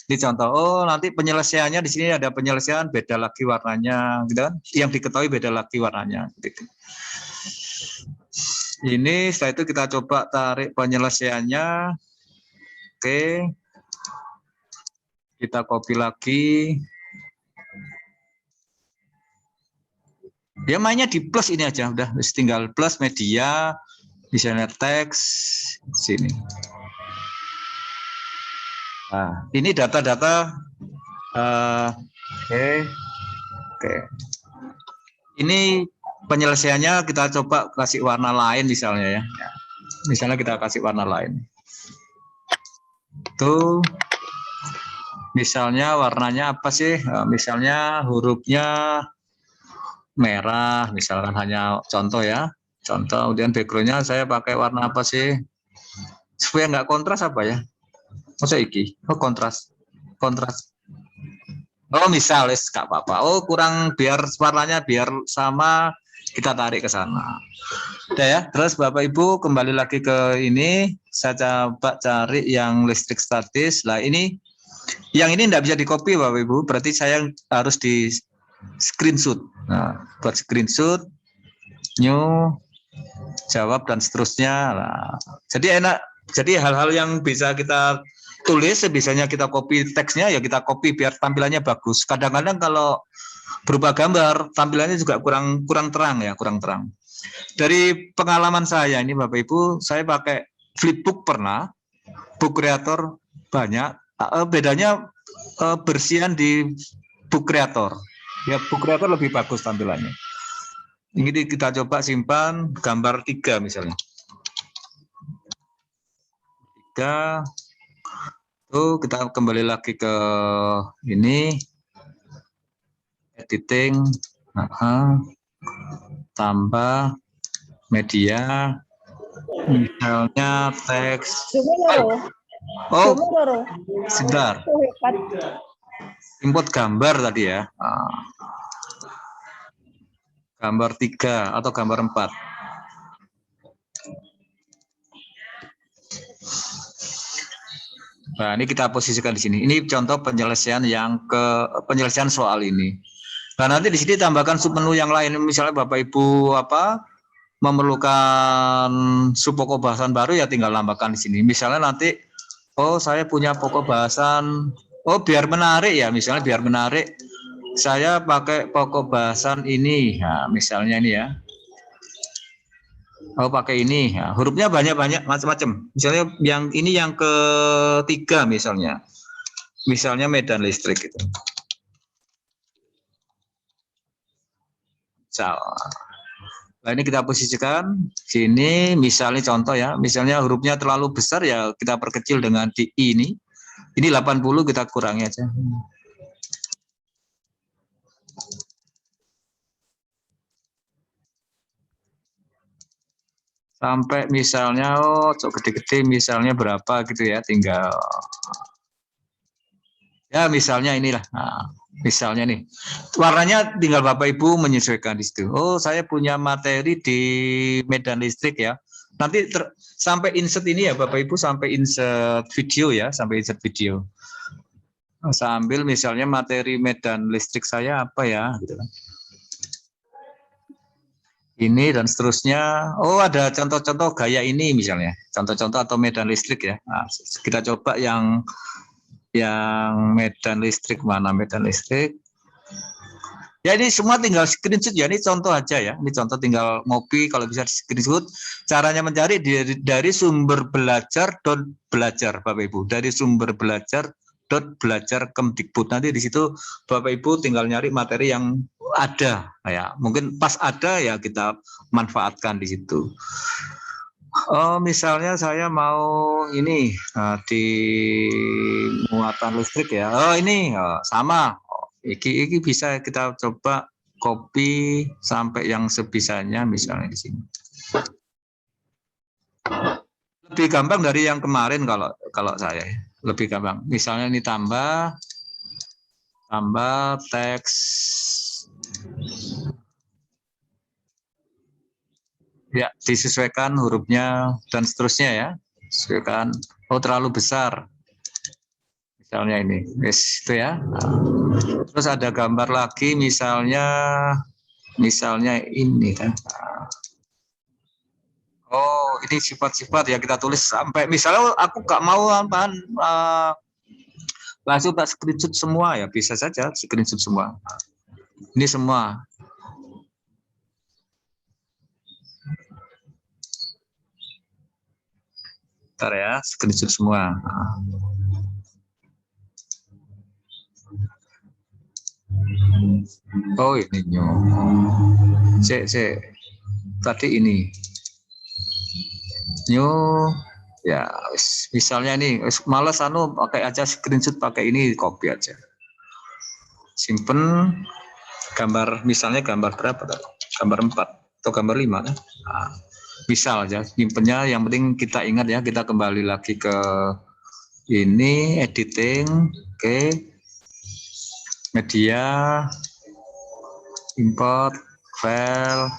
Ini contoh. Oh, nanti penyelesaiannya di sini ada penyelesaian beda lagi warnanya, gitu kan? Yang diketahui beda lagi warnanya. Gitu. Ini setelah itu kita coba tarik penyelesaiannya. Oke. Kita copy lagi. Ya mainnya di plus ini aja, udah tinggal plus media, misalnya teks sini. Nah, ini data-data. Oke. Ini penyelesaiannya kita coba kasih warna lain misalnya ya. Misalnya kita kasih warna lain. Tuh. Misalnya warnanya apa sih? Misalnya hurufnya merah, misalkan hanya contoh ya. Contoh, kemudian backgroundnya saya pakai warna apa sih? Supaya nggak kontras apa ya? Masa iki? Oh kontras. Kontras. Oh misal, nggak apa-apa. Oh kurang biar warnanya biar sama, kita tarik ke sana. Udah ya. Terus Bapak Ibu kembali lagi ke ini. Saya coba cari yang listrik statis. Nah ini. Yang ini tidak bisa di-copy Bapak Ibu, berarti saya harus di screenshot. Nah, buat screenshot, new, jawab dan seterusnya. Nah, jadi enak. Jadi hal-hal yang bisa kita tulis, sebisanya kita copy teksnya ya kita copy biar tampilannya bagus. Kadang-kadang kalau berupa gambar, tampilannya juga kurang terang ya, kurang terang. Dari pengalaman saya ini Bapak Ibu, saya pakai Flipbook pernah, Book Creator banyak. Bedanya bersihan di Book Creator. Ya Book Creator lebih bagus tampilannya. Ini kita coba simpan gambar 3 misalnya. 3. Tuh kita kembali lagi ke ini editing, tambah media, misalnya teks. Oh, sebentar. Import gambar tadi ya. Gambar 3 atau gambar 4. Nah, ini kita posisikan di sini. Ini contoh penyelesaian penyelesaian soal ini. Nah, nanti di sini tambahkan submenu yang lain. Misalnya Bapak Ibu memerlukan subpokok bahasan baru ya tinggal tambahkan di sini. Misalnya nanti saya punya pokok bahasan, biar menarik ya, misalnya biar menarik, saya pakai pokok bahasan ini, nah, misalnya ini ya, pakai ini, nah, hurufnya banyak-banyak macam-macam, misalnya yang ini yang ketiga misalnya medan listrik gitu. Nah ini kita posisikan sini, misalnya contoh ya, misalnya hurufnya terlalu besar ya kita perkecil dengan di ini 80 kita kurangi aja. Sampai misalnya gede-gede misalnya berapa gitu ya, tinggal ya misalnya inilah. Nah, misalnya nih, warnanya tinggal Bapak Ibu menyesuaikan di situ. Saya punya materi di medan listrik ya. Nanti sampai insert ini ya Bapak Ibu, sampai insert video ya, sampai insert video. Sambil misalnya materi medan listrik saya apa ya, gitu kan. Ini dan seterusnya. Ada contoh-contoh gaya ini misalnya, contoh-contoh atau medan listrik ya. Nah, kita coba yang medan listrik, mana medan listrik ya, ini semua tinggal screenshot ya, ini contoh aja ya, ini contoh tinggal ngopi, kalau bisa screenshot. Caranya mencari dari sumber belajar Bapak Ibu, dari sumber belajar Kemdikbud. Nanti di situ Bapak Ibu tinggal nyari materi yang ada ya, mungkin pas ada ya kita manfaatkan di situ. Misalnya saya mau ini di muatan listrik ya. Ini sama. Iki bisa kita coba copy sampai yang sebisanya misalnya di sini. Lebih gampang dari yang kemarin kalau saya. Lebih gampang. Misalnya ini tambah teks. Ya, disesuaikan hurufnya dan seterusnya ya. Sesuaikan. Terlalu besar. Misalnya ini, itu ya. Terus ada gambar lagi, misalnya ini kan. Oh, ini sifat-sifat ya kita tulis sampai misalnya aku nggak mau langsung tak screenshot semua ya, bisa saja screenshot semua. Ini semua. Bentar ya, screenshot semua. Oh ini tadi ini ya misalnya nih malas pakai aja screenshot, pakai ini copy aja, simpen gambar, misalnya gambar berapa, gambar 4 atau gambar 5 kan? Nah, misal aja simpennya, yang penting kita ingat ya, kita kembali lagi ke ini editing, oke. Media, import file,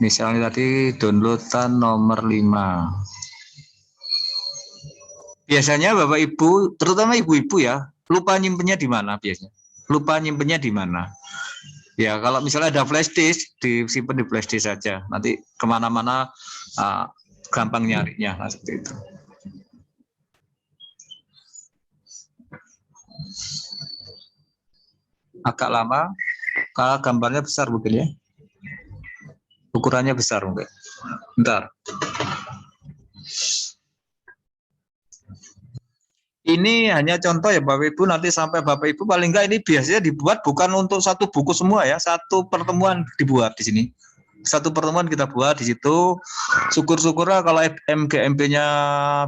misalnya tadi downloadan nomor 5. Biasanya Bapak Ibu, terutama ibu-ibu ya, lupa nyimpennya di mana biasanya. Lupa nyimpennya di mana. Ya kalau misalnya ada flash disk, disimpan di flash disk saja. Nanti kemana-mana gampang nyarinya, seperti itu. Agak lama, kalau gambarnya besar mungkin ya. Ukurannya besar mungkin. Bentar. Ini hanya contoh ya Bapak Ibu, nanti sampai Bapak Ibu paling enggak ini biasanya dibuat bukan untuk satu buku semua ya, satu pertemuan dibuat di sini. Satu pertemuan kita buat di situ. Syukur-syukurlah kalau MGMP-nya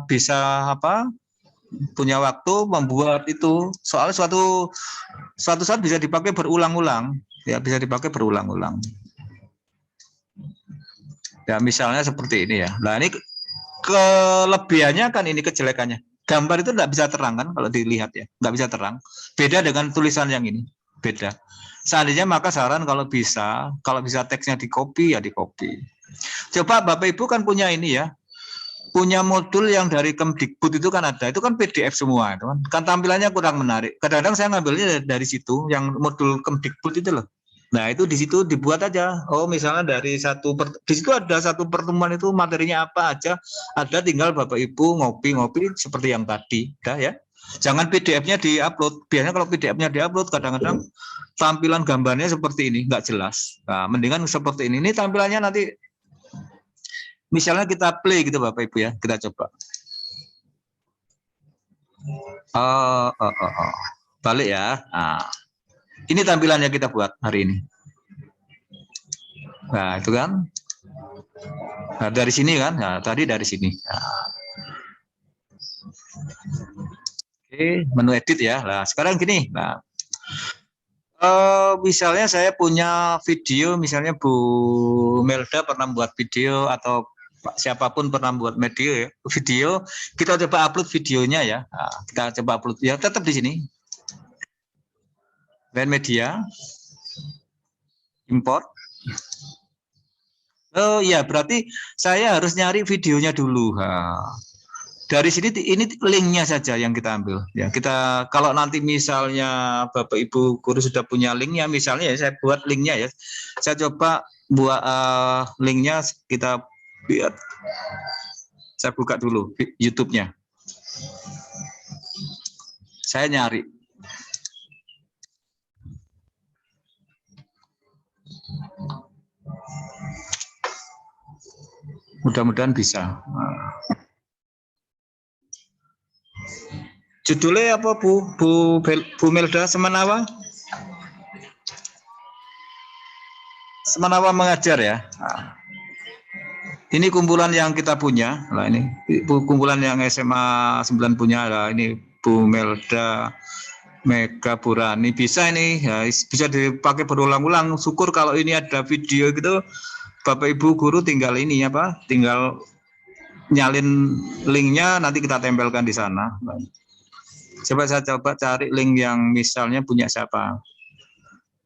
bisa punya waktu membuat itu, soalnya suatu saat bisa dipakai berulang-ulang ya, bisa dipakai berulang-ulang ya, misalnya seperti ini ya. Nah ini kelebihannya kan, ini kejelekannya, gambar itu tidak bisa terang kan, kalau dilihat ya nggak bisa terang, beda dengan tulisan yang ini, beda. Seandainya maka saran kalau bisa teksnya di copy ya di copy. Coba Bapak Ibu kan punya ini ya, punya modul yang dari Kemdikbud itu kan ada, itu kan PDF semua itu kan tampilannya kurang menarik. Kadang-kadang saya ngambilnya dari situ, yang modul Kemdikbud itu loh. Nah itu di situ dibuat aja. Oh misalnya di situ ada satu pertemuan itu materinya apa aja, ada, tinggal Bapak Ibu ngopi-ngopi seperti yang tadi, dah ya. Jangan PDF-nya diupload. Biasanya kalau PDF-nya diupload kadang-kadang tampilan gambarnya seperti ini, nggak jelas. Nah mendingan seperti ini. Ini tampilannya nanti. Misalnya kita play gitu Bapak Ibu ya, kita coba. Balik ya. Nah, ini tampilannya kita buat hari ini. Nah itu kan. Nah, dari sini kan, nah, tadi dari sini. Nah. Oke, menu edit ya. Nah sekarang gini. Nah, misalnya saya punya video, misalnya Bu Melda pernah buat video, atau siapapun pernah buat video, kita coba upload videonya ya. Nah, kita coba upload ya, tetap di sini. Dan media, import. Oh ya, berarti saya harus nyari videonya dulu. Nah, dari sini ini linknya saja yang kita ambil. Ya, kita kalau nanti misalnya Bapak Ibu guru sudah punya linknya, misalnya ya saya buat linknya ya. Saya coba buat linknya, kita lihat. Saya buka dulu YouTube-nya. Saya nyari. Mudah-mudahan bisa. Judulnya apa Bu Melda? Semanawa? Semanawa mengajar ya. Nah. Ini kumpulan yang kita punya. Nah, ini kumpulan yang SMA 9 punya. Nah, ini Bu Melda, Mega Burani, bisa ini ya, bisa dipakai berulang-ulang. Syukur kalau ini ada video gitu, Bapak Ibu guru tinggal ini tinggal nyalin linknya, nanti kita tempelkan di sana. Coba saya cari link yang misalnya punya siapa.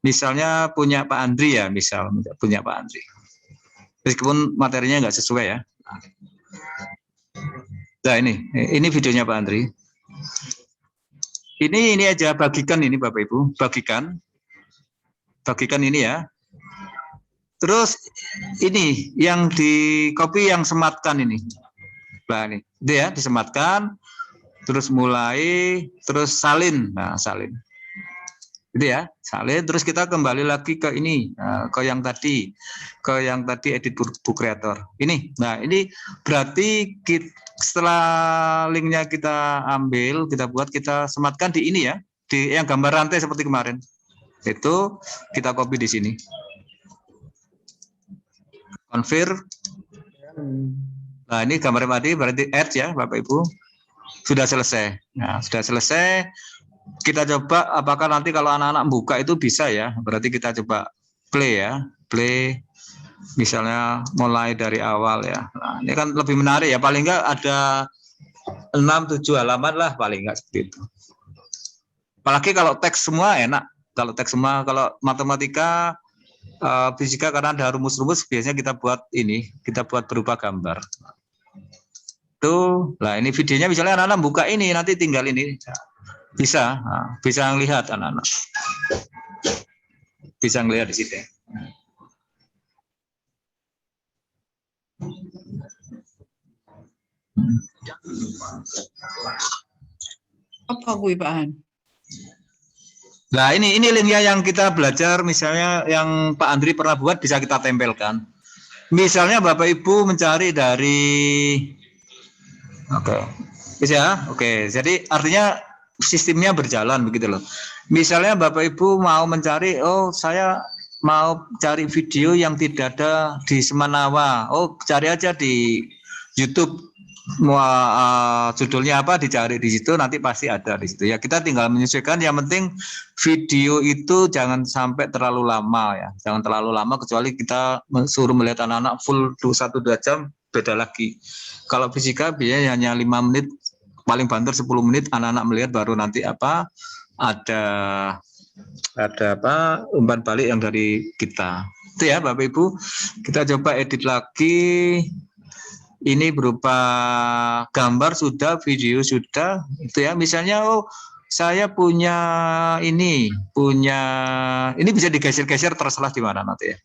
Misalnya punya Pak Andri ya, punya Pak Andri. Meskipun materinya nggak sesuai ya. Nah ini videonya Pak Andri. Ini aja bagikan ini Bapak Ibu, bagikan ini ya. Terus ini yang di copy yang sematkan ini. Nah ini, itu ya disematkan, terus mulai, terus salin, nah salin. Gitu ya, salin. Terus kita kembali lagi ke ini, ke yang tadi edit book creator. Ini, nah ini berarti setelah linknya kita ambil, kita buat, kita sematkan di ini ya, di yang gambar rantai seperti kemarin. Itu kita copy di sini. Confirm. Nah ini gambar tadi berarti add ya Bapak Ibu. Sudah selesai. Nah sudah selesai. Kita coba apakah nanti kalau anak-anak buka itu bisa ya. Berarti kita coba play ya. Play misalnya mulai dari awal ya. Nah, ini kan lebih menarik ya. Paling enggak ada 6-7 halaman lah paling enggak seperti itu. Apalagi kalau teks semua enak. Kalau teks semua, kalau matematika, fisika karena ada rumus-rumus biasanya kita buat ini, kita buat berupa gambar. Tuh, lah ini videonya misalnya anak-anak buka ini nanti tinggal ini bisa, bisa ngelihat anak-anak, bisa ngelihat di situ. Apa gue Pak Han? Nah ini linknya yang kita belajar, misalnya yang Pak Andri pernah buat bisa kita tempelkan. Misalnya Bapak Ibu mencari dari, bisa, oke. Jadi artinya sistemnya berjalan begitu loh. Misalnya Bapak Ibu mau mencari, oh saya mau cari video yang tidak ada di Semanawa, oh cari aja di YouTube. Judulnya apa dicari di situ nanti pasti ada di situ ya, kita tinggal menyesuaikan. Yang penting video itu jangan sampai terlalu lama ya, jangan terlalu lama, kecuali kita suruh melihat anak-anak full 1-2 jam beda lagi. Kalau fisika biasanya hanya 5 menit, paling banter 10 menit anak-anak melihat, baru nanti apa ada apa umpan balik yang dari kita itu ya Bapak Ibu. Kita coba edit lagi. Ini berupa gambar sudah, video sudah, itu ya. Misalnya, oh saya punya ini bisa digeser-geser, terserah di mana nanti ya.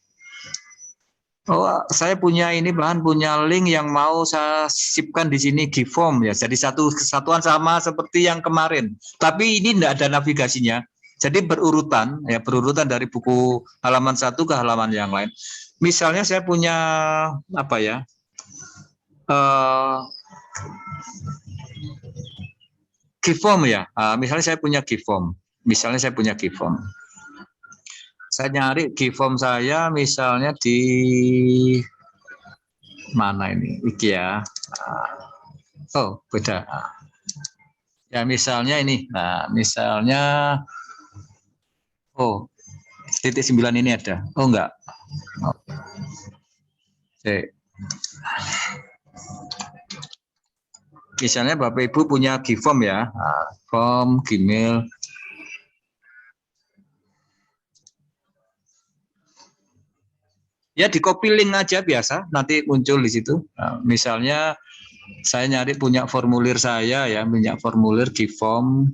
Oh saya punya ini bahan, punya link yang mau saya sipkan di sini di form ya. Jadi satu kesatuan sama seperti yang kemarin. Tapi ini tidak ada navigasinya. Jadi berurutan ya, berurutan dari buku halaman 1 ke halaman yang lain. Misalnya saya punya apa ya? Giveform ya, misalnya saya punya Giveform, saya nyari Giveform saya misalnya di mana ini, ya, oh beda, ya misalnya ini, nah misalnya, oh titik 9 ini ada, oh enggak, misalnya Bapak Ibu punya Giveform ya, form Gmail. Ya di copy link aja biasa, nanti muncul di situ. Nah, misalnya saya nyari punya formulir saya ya, punya formulir Giveform,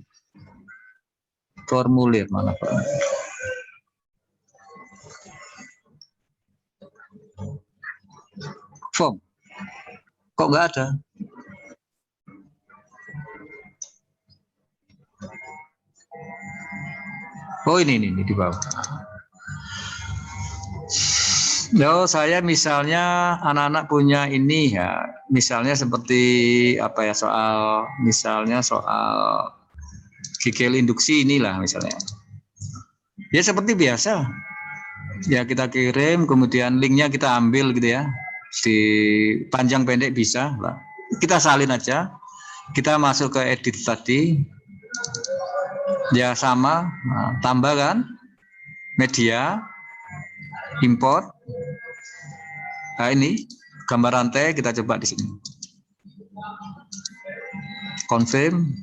formulir mana Pak? Form, kok nggak ada? Oh ini di bawah. No, saya misalnya anak-anak punya ini ya, misalnya seperti apa ya, misalnya soal GGL induksi inilah misalnya. Ya seperti biasa. Ya kita kirim, kemudian linknya kita ambil gitu ya, di panjang pendek bisa, kita salin aja, kita masuk ke edit tadi. Ya sama, nah, tambahkan media, import. Nah ini gambar rantai, kita coba di sini. Confirm.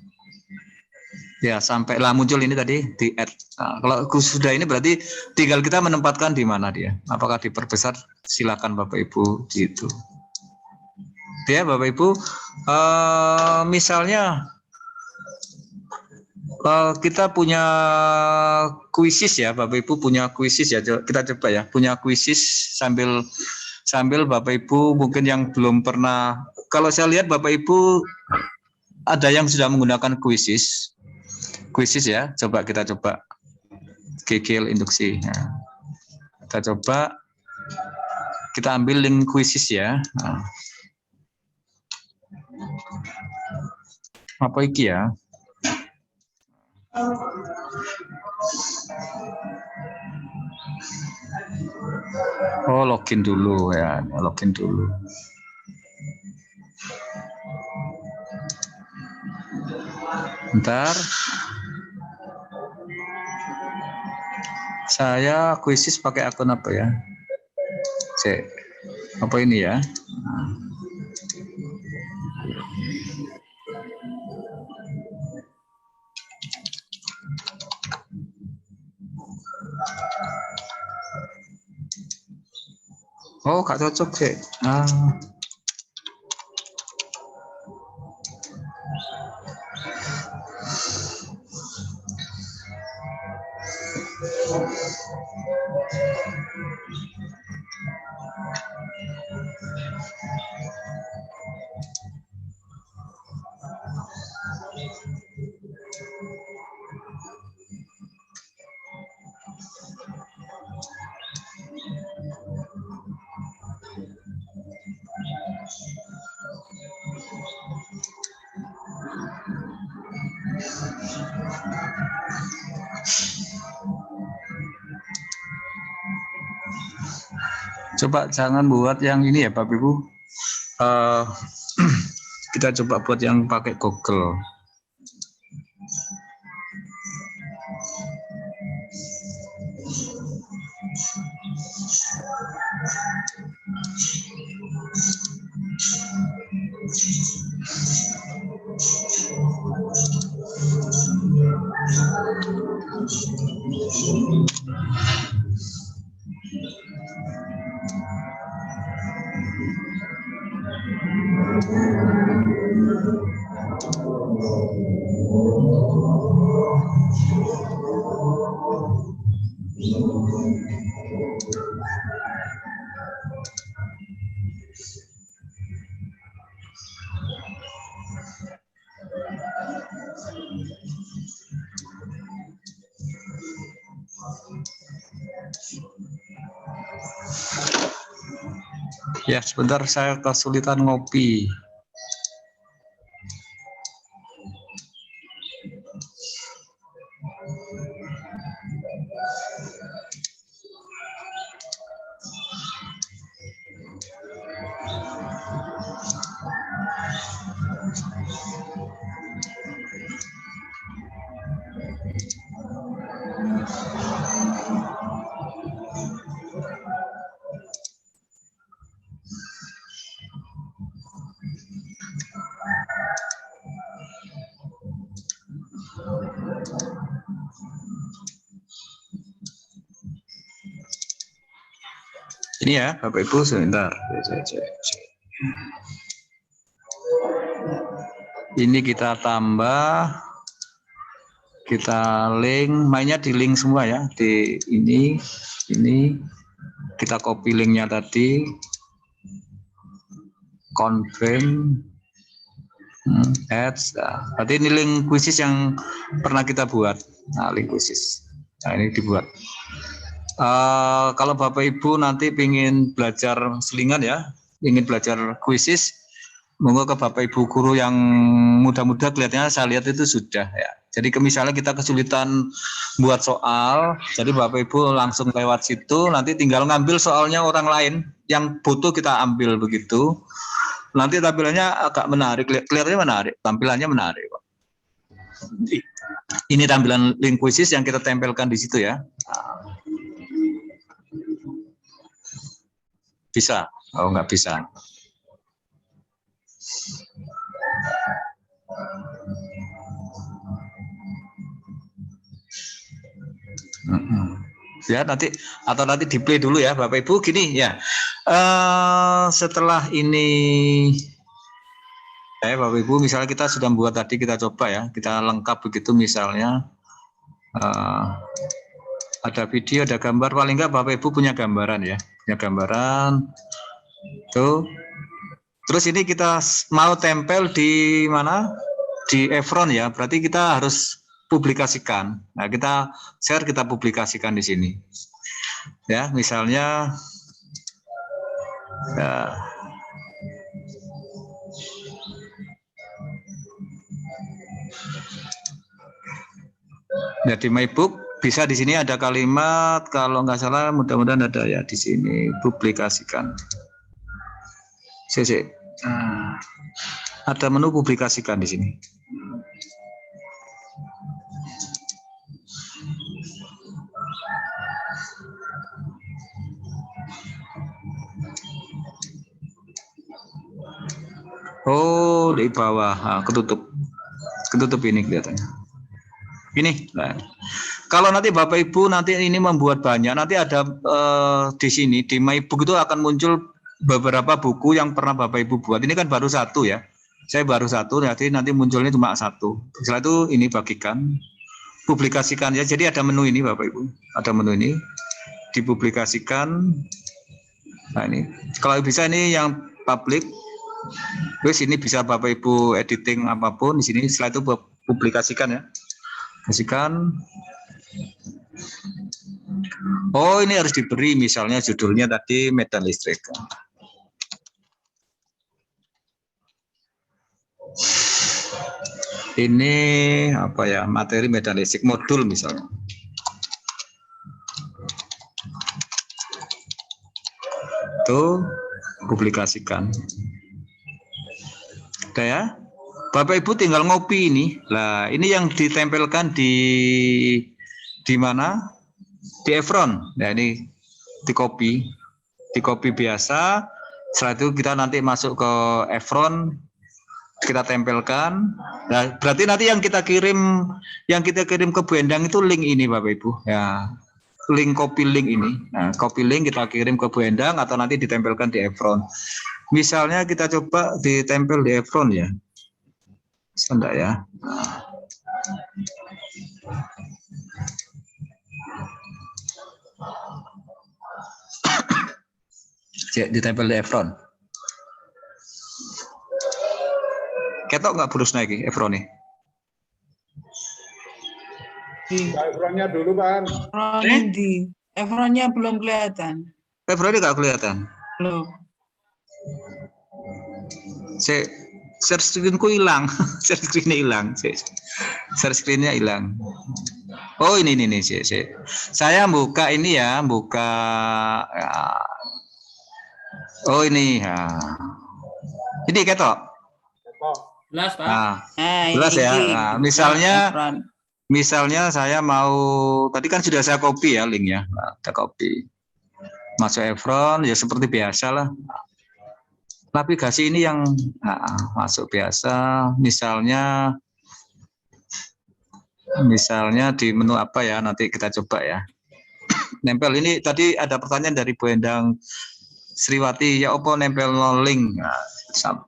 Ya sampailah muncul ini tadi di add. Nah, kalau sudah ini berarti tinggal kita menempatkan di mana dia. Apakah diperbesar? Silakan Bapak Ibu di situ. Ya Bapak Ibu, misalnya Kita punya kuisis ya, Bapak Ibu punya kuisis ya. Kita coba ya, punya kuisis sambil Bapak Ibu mungkin yang belum pernah. Kalau saya lihat Bapak Ibu ada yang sudah menggunakan kuisis ya. Coba kita coba Kikil induksi. Nah, kita coba kita ambil link kuisis ya. Nah. Apa iki ya? Oh, login dulu ya, login dulu. Bentar. Saya kuisis pakai akun apa ya? Cek. Apa ini ya? Oh, gak cocok sih. Coba jangan buat yang ini ya Bapak Ibu. Kita coba buat yang pakai Google. Ya, sebentar saya kesulitan ngopi. Ini ya, Bapak Ibu sebentar. Ini kita tambah, kita link, mainnya di link semua ya. Di ini kita copy linknya tadi, confirm, ads. Berarti ini link kuisis yang pernah kita buat. Nah, link kuisis. Nah, ini dibuat. Kalau Bapak Ibu nanti ingin belajar selingan ya, ingin belajar kuisis, monggo ke Bapak Ibu guru yang muda-muda, kelihatannya saya lihat itu sudah ya. Jadi misalnya kita kesulitan buat soal, jadi Bapak Ibu langsung lewat situ, nanti tinggal ngambil soalnya orang lain yang butuh kita ambil begitu. Nanti tampilannya agak menarik, kelihatannya menarik, tampilannya menarik. Ini tampilan link kuisis yang kita tempelkan di situ ya. Bisa? Oh, nggak bisa. Ya nanti atau nanti di play dulu ya Bapak Ibu. Gini ya, setelah ini Bapak Ibu, misalnya kita sudah membuat tadi, kita coba ya, kita lengkap begitu misalnya. Ada video, ada gambar, paling enggak Bapak Ibu punya gambaran ya, punya gambaran. Tuh. Terus ini kita mau tempel di mana? Di Evron ya, berarti kita harus publikasikan. Nah, kita share, kita publikasikan di sini. Ya, misalnya ya, di MyBook bisa di sini ada kalimat, kalau nggak salah mudah-mudahan ada ya di sini, publikasikan. Ada menu publikasikan di sini. Oh, di bawah, ketutup ini kelihatannya. Ini, nah. Kalau nanti Bapak Ibu nanti ini membuat banyak, nanti ada di sini di MyBook itu akan muncul beberapa buku yang pernah Bapak Ibu buat. Ini kan baru satu ya. Saya baru satu, nanti munculnya cuma satu. Setelah itu ini bagikan, publikasikan ya. Jadi ada menu ini Bapak Ibu, ada menu ini dipublikasikan. Nah ini, kalau bisa ini yang publik. Terus ini bisa Bapak Ibu editing apapun di sini. Setelah itu publikasikan ya. Kasihkan. Oh, ini harus diberi misalnya judulnya tadi medan listrik. Ini apa ya? Materi medan listrik modul misalnya. Itu publikasikan. Oke ya. Bapak Ibu tinggal ngopi ini. Lah, ini yang ditempelkan di mana? Di Evron. Nah, ini di copy biasa. Setelah itu kita nanti masuk ke Evron, kita tempelkan. Nah, berarti nanti yang kita kirim ke Bu Endang itu link ini Bapak Ibu. Ya. Copy link ini. Nah, copy link kita kirim ke Bu Endang atau nanti ditempelkan di Evron. Misalnya kita coba ditempel di Evron ya. Enggak ya. Ditempel di Evron. Ketok nggak burus naik Evron nih? Evronnya dulu Pak. Evronnya belum kelihatan. Evronnya nggak kelihatan. Belum. Share screen-ku hilang, share screen-nya hilang, share screen-nya hilang. Oh ini saya buka ini ya, ya. Oh ini ya. Ini ketok. Jelas Pak. Nah, jelas ya. Nah, misalnya saya mau, tadi kan sudah saya copy ya linknya, nah, kita copy, masuk Evron ya seperti biasa lah. Navigasi ini yang masuk biasa, misalnya di menu apa ya, nanti kita coba ya. Nempel ini tadi ada pertanyaan dari Bu Endang Sriwati, ya opo nempel no link. Nah,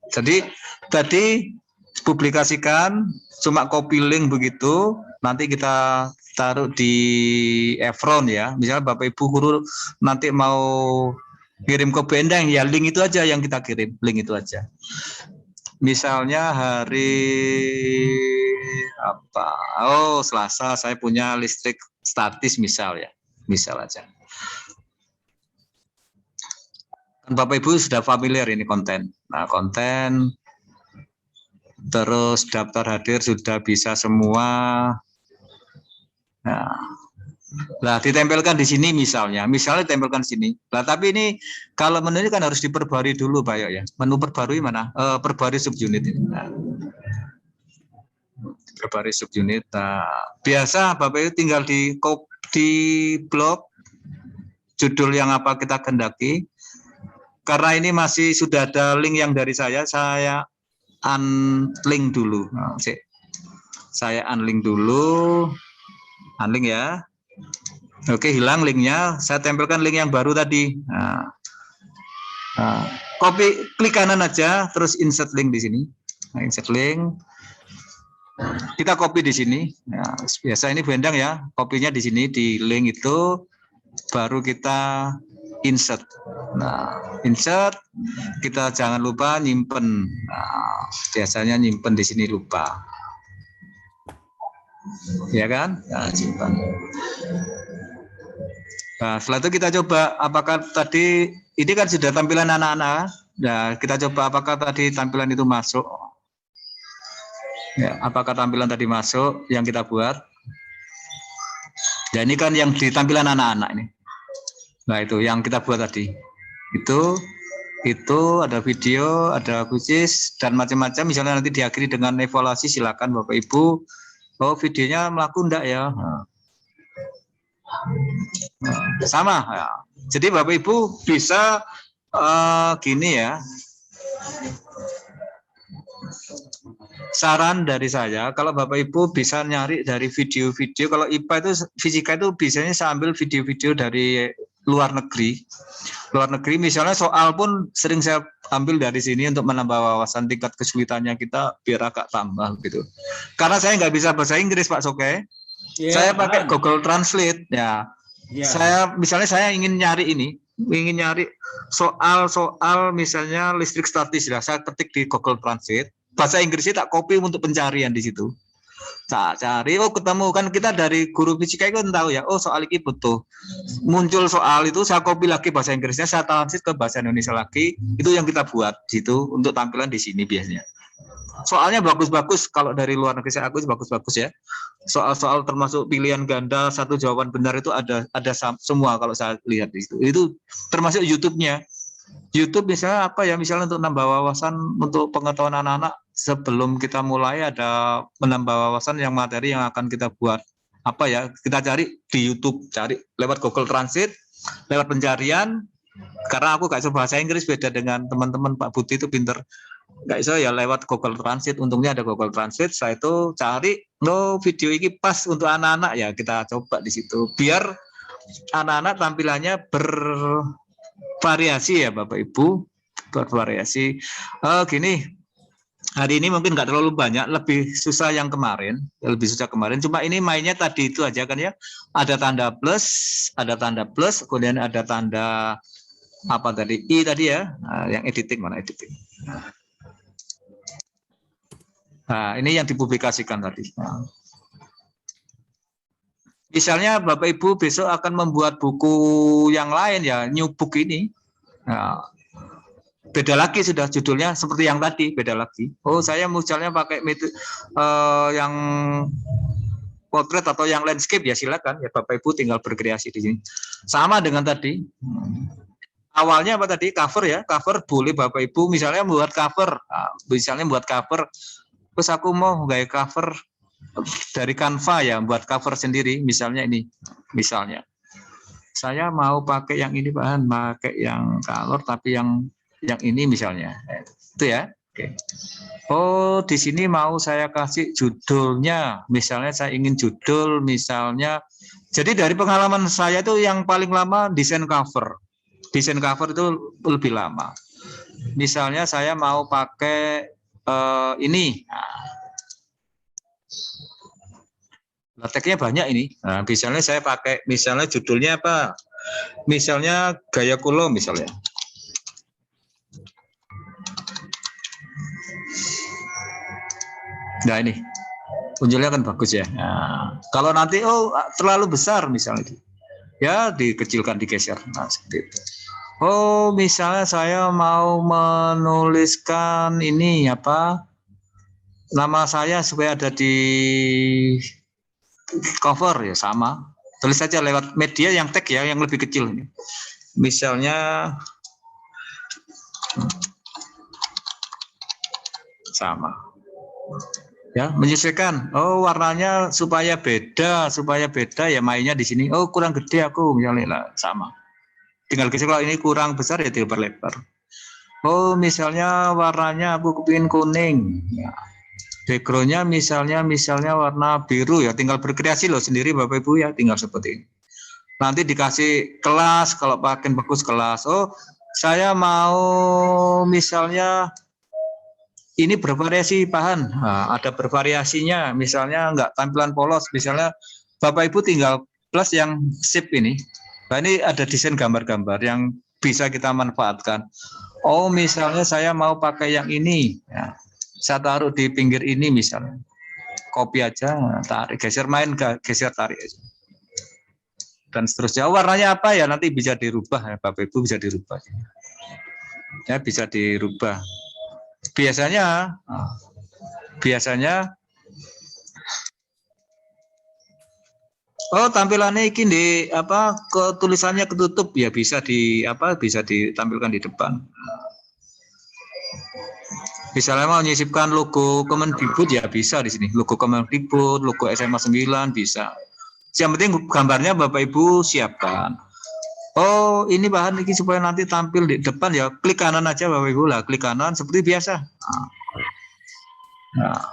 jadi tadi publikasikan, cuma copy link begitu, nanti kita taruh di Evron ya. Misalnya Bapak Ibu guru nanti mau kirim ke Bu Endang ya, link itu aja yang kita kirim, link itu aja. Misalnya hari apa? Oh, Selasa saya punya listrik statis misal ya. Misal aja. Kan Bapak Ibu sudah familiar ini konten. Nah, konten terus daftar hadir sudah bisa semua. Nah, ditempelkan di sini misalnya ditempelkan sini. Nah, tapi ini kalau menu ini kan harus diperbarui dulu, Pak ya. Menu perbarui mana? Perbarui subunit ini. Nah, perbarui subunit. Nah, biasa Bapak Ibu tinggal di blok judul yang apa kita kehendaki. Karena ini masih sudah ada link yang dari saya unlink dulu. Nah, saya unlink dulu. Unlink ya. Oke, hilang linknya. Saya tempelkan link yang baru tadi. Nah, klik kanan aja, terus insert link di sini. Nah, insert link. Kita copy di sini. Nah, biasa ini Bu Endang ya, kopinya di sini di link itu, baru kita insert. Nah, insert, kita jangan lupa nyimpen. Nah, biasanya nyimpen di sini lupa. Ya kan? Nah, simpan. Nah, setelah itu kita coba apakah tadi ini kan sudah tampilan anak-anak. Nah, kita coba apakah tadi tampilan itu masuk. Ya, apakah tampilan tadi masuk yang kita buat. Dan ini kan yang di tampilan anak-anak ini. Nah, itu yang kita buat tadi. Itu ada video, ada kuis dan macam-macam. Misalnya nanti diakhiri dengan evaluasi, silakan Bapak Ibu. Oh, videonya melaku enggak ya? Sama ya. Jadi Bapak Ibu bisa gini ya. Saran dari saya, kalau Bapak Ibu bisa nyari dari video-video, kalau IPA itu fisika itu biasanya saya ambil video-video dari luar negeri. Luar negeri misalnya soal pun sering saya ambil dari sini untuk menambah wawasan tingkat kesulitannya kita biar agak tambah gitu. Karena saya nggak bisa bahasa Inggris Pak Soke. Saya pakai Google Translate ya. Saya misalnya saya ingin nyari soal misalnya listrik statis ya. Saya ketik di Google Translate, bahasa Inggrisnya tak copy untuk pencarian di situ. Tak cari, oh ketemu kan kita dari guru fisika itu kan tahu ya. Oh soal ini betul. Muncul soal itu saya copy lagi bahasa Inggrisnya, saya translate ke bahasa Indonesia lagi. Itu yang kita buat di situ untuk tampilan di sini biasanya. Soalnya bagus-bagus kalau dari luar negeri saya akui bagus-bagus ya. Soal-soal termasuk pilihan ganda satu jawaban benar itu ada semua kalau saya lihat di situ. Itu termasuk YouTube-nya. YouTube misalnya apa ya, misalnya untuk nambah wawasan untuk pengetahuan anak-anak sebelum kita mulai ada menambah wawasan yang materi yang akan kita buat. Apa ya, kita cari di YouTube, cari lewat Google Translate, lewat pencarian. Karena aku gak bisa bahasa Inggris, beda dengan teman-teman Pak Budi itu pinter. Nggak bisa ya lewat Google Translate, untungnya ada Google Translate. Saya itu cari video ini pas untuk anak-anak ya, kita coba di situ biar anak-anak tampilannya bervariasi ya Bapak Ibu, bervariasi. Gini, hari ini mungkin nggak terlalu banyak, lebih susah yang kemarin, cuma ini mainnya tadi itu aja kan ya, ada tanda plus, kemudian ada tanda apa tadi, I tadi ya, yang editing, mana editing. Nah, ini yang dipublikasikan tadi. Nah. Misalnya Bapak Ibu besok akan membuat buku yang lain ya, new book ini. Nah, beda lagi sudah judulnya seperti yang tadi, beda lagi. Oh, saya misalnya pakai metode yang portrait atau yang landscape ya silakan ya Bapak Ibu tinggal berkreasi di sini. Sama dengan tadi. Awalnya apa tadi? Cover ya, cover boleh Bapak Ibu misalnya membuat cover. Nah, misalnya membuat cover. Terus aku mau gaya cover dari Canva ya, buat cover sendiri. Misalnya ini, misalnya saya mau pakai yang ini bahan, pakai yang color tapi yang ini misalnya, itu ya. Oke. Oh di sini mau saya kasih judulnya, misalnya saya ingin judul misalnya. Jadi dari pengalaman saya itu yang paling lama desain cover itu lebih lama. Misalnya saya mau pakai ini, lateknya banyak ini. Nah, misalnya saya pakai, misalnya judulnya apa? Misalnya gaya kulo misalnya. Nah ini, munculnya kan bagus ya. Nah, kalau nanti terlalu besar misalnya, ya dikecilkan, digeser. Nah seperti itu. Oh, misalnya saya mau menuliskan ini apa? Nama saya supaya ada di cover ya sama. Tulis saja lewat media yang tag ya, yang lebih kecil ini. Misalnya sama. Ya, menyesuaikan. Oh, warnanya supaya beda ya mainnya di sini. Oh, kurang gede aku misalnya lah, sama. Tinggal geser, kalau ini kurang besar ya tinggal perlebar. Oh misalnya warnanya aku kepingin kuning ya. Backgroundnya misalnya warna biru ya, tinggal berkreasi loh sendiri Bapak Ibu ya, tinggal seperti ini. Nanti dikasih kelas, kalau makin bagus kelas. Oh saya mau misalnya ini bervariasi Pak Han. Nah, ada bervariasinya, misalnya nggak tampilan polos, misalnya Bapak Ibu tinggal plus yang sip ini. Nah, ini ada desain gambar-gambar yang bisa kita manfaatkan. Oh, misalnya saya mau pakai yang ini, ya, saya taruh di pinggir ini misalnya. Copy aja, tarik, geser main, geser tarik aja. Dan seterusnya. Warnanya apa ya nanti bisa dirubah ya, Bapak Ibu bisa dirubah. Ya bisa dirubah. Biasanya oh tampilannya ini di apa tulisannya ketutup ya bisa bisa ditampilkan di depan. Misalnya mau menyisipkan logo Kemendikbud ya bisa di sini. Logo Kemendikbud, logo SMA 9 bisa. Yang penting gambarnya Bapak Ibu siapkan. Oh, ini bahan ini supaya nanti tampil di depan ya. Klik kanan aja Bapak Ibu lah, klik kanan seperti biasa. Nah.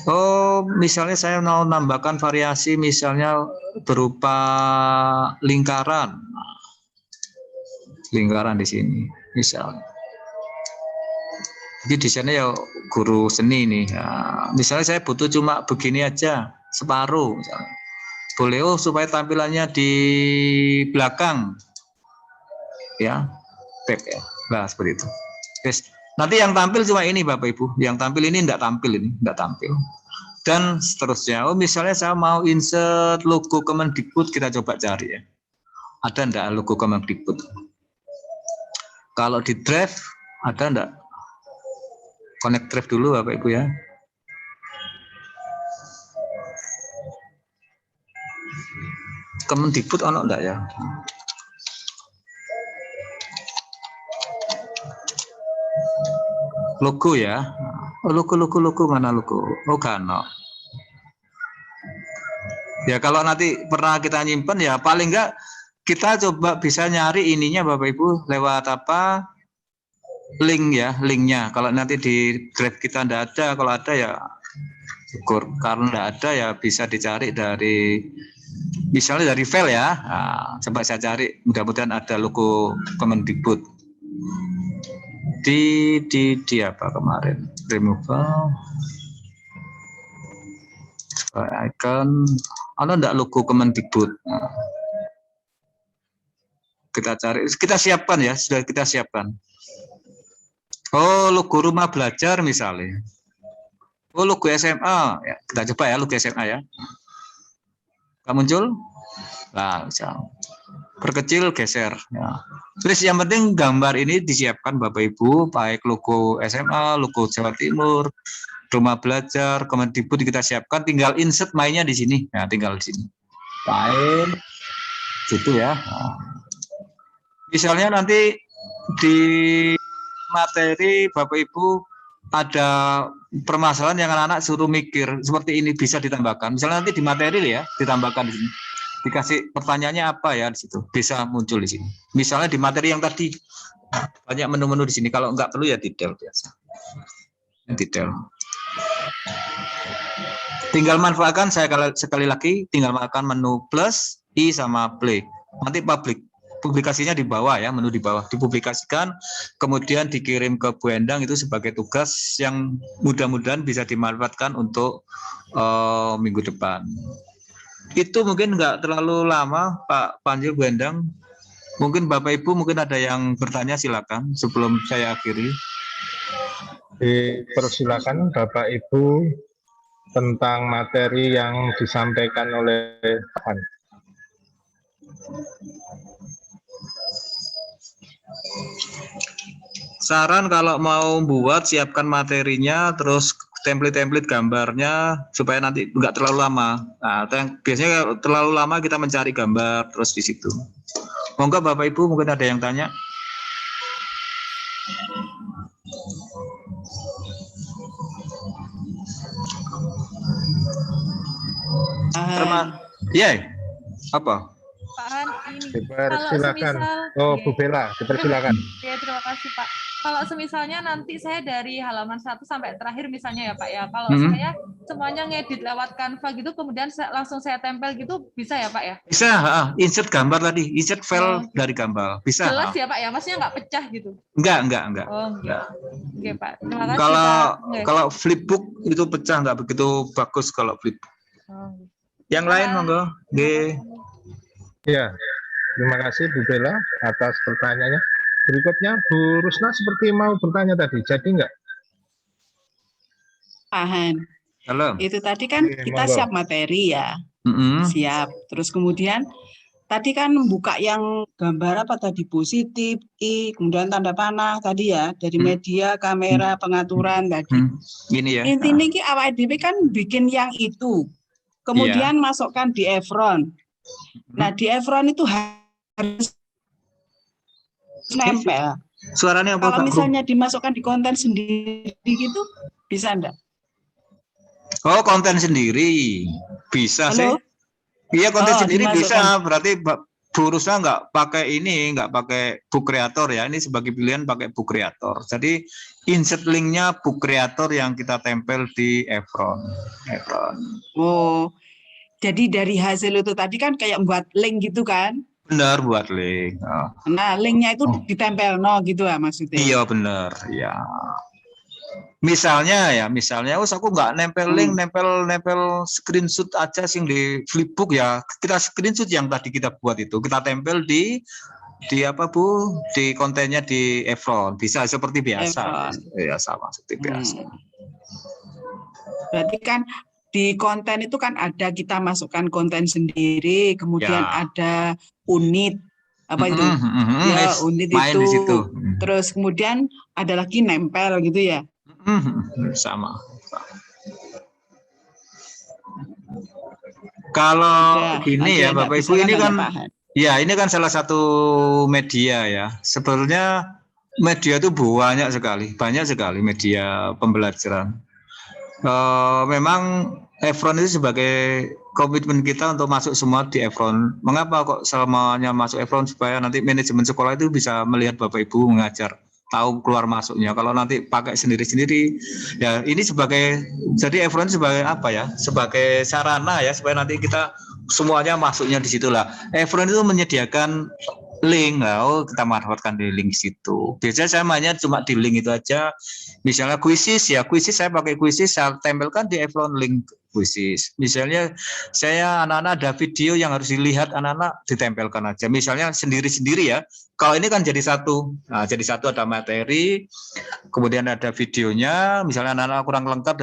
Oh, misalnya saya mau nambahkan variasi misalnya berupa lingkaran. Lingkaran di sini misalnya. Jadi desainnya ya guru seni nih. Nah, misalnya saya butuh cuma begini aja, separuh misalnya. Boleh supaya tampilannya di belakang ya tab ya. Nah seperti itu. Yes. Nanti yang tampil cuma ini Bapak Ibu, yang tampil ini enggak tampil dan seterusnya. Oh misalnya saya mau insert logo Kemendikbud, kita coba cari ya, ada enggak logo Kemendikbud? Kalau di drive ada enggak? Connect drive dulu Bapak Ibu ya. Kemendikbud ono enggak ya? Logo ya. Oh, logo mana logo? Oh, kano. Ya kalau nanti pernah kita nyimpen ya paling enggak kita coba bisa nyari ininya Bapak Ibu lewat apa? Link ya, linknya. Kalau nanti di drive kita enggak ada, kalau ada ya syukur. Karena enggak ada ya bisa dicari dari misalnya dari file ya. Nah, coba saya cari, mudah-mudahan ada logo Kemendikbud. Di apa kemarin? Removal. Icon. Ada enggak logo Kemendikbud? Nah, kita cari, kita siapkan ya, sudah kita siapkan. Oh, logo rumah belajar misalnya. Oh, logo SMA. Ya, kita coba ya logo SMA ya. Nggak muncul? Nah, perkecil, geser. Ya. Terus yang penting gambar ini disiapkan Bapak Ibu, baik logo SMA, logo Jawa Timur, rumah belajar, Kemendikbud kita siapkan, tinggal insert mainnya di sini. Nah, tinggal di sini. Main, gitu ya. Nah. Misalnya nanti di materi Bapak Ibu ada permasalahan yang anak-anak suruh mikir seperti ini bisa ditambahkan. Misalnya nanti di materi ya ditambahkan di sini. Dikasih pertanyaannya apa ya di situ bisa muncul di sini. Misalnya di materi yang tadi banyak menu-menu di sini. Kalau enggak perlu ya detail biasa. Detail. Tinggal manfaatkan saya sekali lagi tinggal manfaatkan menu plus i sama play. Nanti publikasinya di bawah ya, menu di bawah dipublikasikan, kemudian dikirim ke Bu Endang itu sebagai tugas yang mudah-mudahan bisa dimanfaatkan untuk minggu depan. Itu mungkin nggak terlalu lama Pak Panji, Bu Endang. Mungkin Bapak Ibu mungkin ada yang bertanya, silakan sebelum saya akhiri. Dipersilakan Bapak Ibu tentang materi yang disampaikan oleh Pak Han. Saran kalau mau buat siapkan materinya, terus template gambarnya supaya nanti nggak terlalu lama. Nah, biasanya terlalu lama kita mencari gambar terus di situ. Monggo Bapak Ibu mungkin ada yang tanya. Iya, apa? Pak Han, ini Dipersilakan. Oh, Bu Bella, dipersilakan. Ya, terima kasih Pak. kalau semisalnya nanti saya dari halaman 1 sampai terakhir misalnya ya Pak ya, kalau saya semuanya ngedit lewat Canva gitu, kemudian langsung saya tempel gitu, bisa ya Pak ya? Bisa, insert gambar tadi, insert file dari gambar, bisa. Jelas ya Pak ya, maksudnya nggak pecah gitu? Enggak. Oh, enggak. Oke Pak, terima kasih Kalau flipbook itu pecah, nggak begitu bagus kalau flipbook. Yang lain monggo. Ya, terima kasih Bu Bella atas pertanyaannya. Berikutnya Bu Rusna seperti mau bertanya tadi, jadi enggak? Pak Han, Halo. itu tadi kan Oke, kita monggo. siap materi ya, siap. Terus kemudian tadi kan buka yang gambar apa tadi, positif, kemudian tanda panah tadi ya, dari media, kamera, pengaturan tadi. Gini ya. Intinya ki awak dhewe kan bikin yang itu, kemudian masukkan di Efron. Nah di Efron itu harus nempel. Suaranya apa? Kalau misalnya dimasukkan di konten sendiri gitu, bisa enggak? Oh, konten sendiri bisa Halo? sih. Iya, konten sendiri dimasukkan. bisa. Berarti Bu Rusna nggak pakai ini, nggak pakai book creator ya. Ini sebagai pilihan pakai book creator. Jadi insert linknya book creator yang kita tempel di Efron. Oh, jadi dari hasil itu tadi kan kayak buat link gitu kan? Benar, buat link. Nah, linknya itu ditempel gitu ya maksudnya? Iya benar, ya. Misalnya, aku nggak nempel link, nempel screenshot aja sih di flipbook ya. Kita screenshot yang tadi kita buat itu, kita tempel di apa Bu? Di kontennya di Efron. Bisa seperti biasa. Ya sama seperti biasa. Berarti kan di konten itu kan ada kita masukkan konten sendiri, kemudian ada unit apa itu? Ya, unit main itu. Di situ. Terus kemudian ada lagi nempel gitu ya. Sama. Kalau gini ya Bapak Ibu, ini kan ya ini kan salah satu media ya. Sebenarnya media itu banyak sekali media pembelajaran. Memang Efron itu sebagai komitmen kita untuk masuk semua di Efron. Mengapa kok selamanya masuk Efron? Supaya nanti manajemen sekolah itu bisa melihat Bapak Ibu mengajar, tahu keluar masuknya. Kalau nanti pakai sendiri-sendiri, ya ini jadi Efron sebagai apa ya? Sebagai sarana ya, supaya nanti kita semuanya masuknya di situ lah. Efron itu menyediakan link, kita manfaatkan di link situ. Biasanya saya mainnya cuma di link itu aja. Misalnya kuisis saya pakai kuisis, saya tempelkan di Efron link kuisis. Misalnya saya anak-anak ada video yang harus dilihat anak-anak, ditempelkan aja. Misalnya sendiri-sendiri ya. Kalau ini kan jadi satu. Nah, jadi satu ada materi, kemudian ada videonya. Misalnya anak-anak kurang lengkap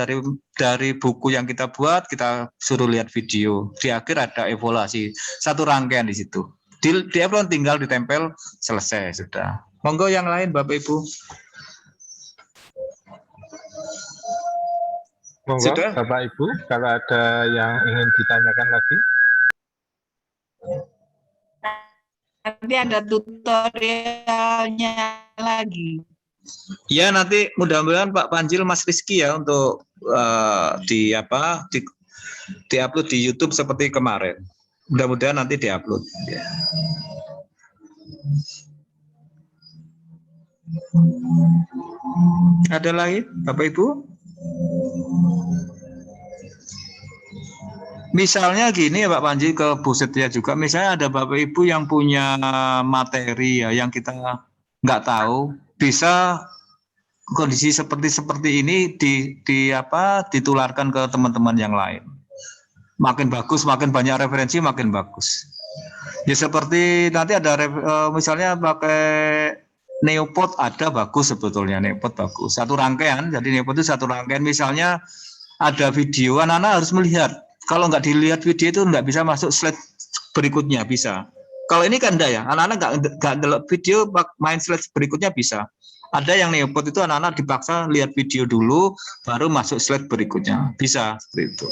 dari buku yang kita buat, kita suruh lihat video. Di akhir ada evaluasi, satu rangkaian di situ. Di Efron tinggal ditempel, selesai sudah. Monggo yang lain Bapak Ibu. Monggo Sudah? Bapak Ibu, kalau ada yang ingin ditanyakan lagi. Nanti ada tutorialnya lagi. Ya nanti mudah-mudahan Pak Panjil Mas Rizky ya untuk di-upload di YouTube seperti kemarin. Mudah-mudahan nanti diupload. Ya. Ada lagi, Bapak Ibu? Misalnya gini ya Pak Panji, ke Bu Setia juga. Misalnya ada Bapak Ibu yang punya materi ya, yang kita nggak tahu, bisa kondisi seperti ini ditularkan ke teman-teman yang lain. Makin bagus, makin banyak referensi, makin bagus. Ya seperti nanti ada misalnya pakai Neopod, ada bagus sebetulnya, Neopod bagus. Satu rangkaian, jadi Neopod itu satu rangkaian. Misalnya ada video, anak-anak harus melihat. Kalau nggak dilihat video itu nggak bisa masuk slide berikutnya, bisa. Kalau ini kan enggak ya, anak-anak nggak ngelok video, main slide berikutnya bisa. Ada yang Neopod itu anak-anak dipaksa lihat video dulu, baru masuk slide berikutnya, bisa seperti itu.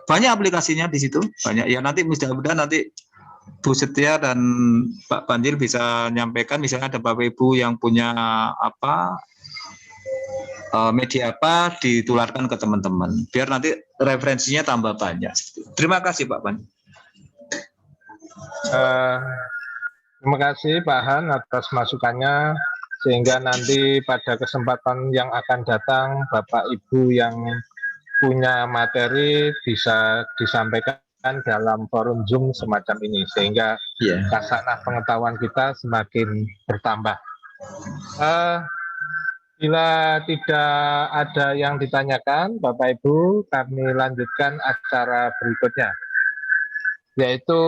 Banyak aplikasinya di situ, banyak ya. Nanti mudah-mudahan nanti Bu Setia dan Pak Panjil bisa nyampaikan, misalnya ada Bapak Ibu yang punya media apa, ditularkan ke teman-teman, biar nanti referensinya tambah banyak. Terima kasih Pak Panjil. Terima kasih Pak Han atas masukannya. sehingga nanti pada kesempatan yang akan datang Bapak Ibu yang punya materi bisa disampaikan dalam forum Zoom semacam ini, sehingga kasanah pengetahuan kita semakin bertambah. Bila tidak ada yang ditanyakan, Bapak Ibu, kami lanjutkan acara berikutnya, yaitu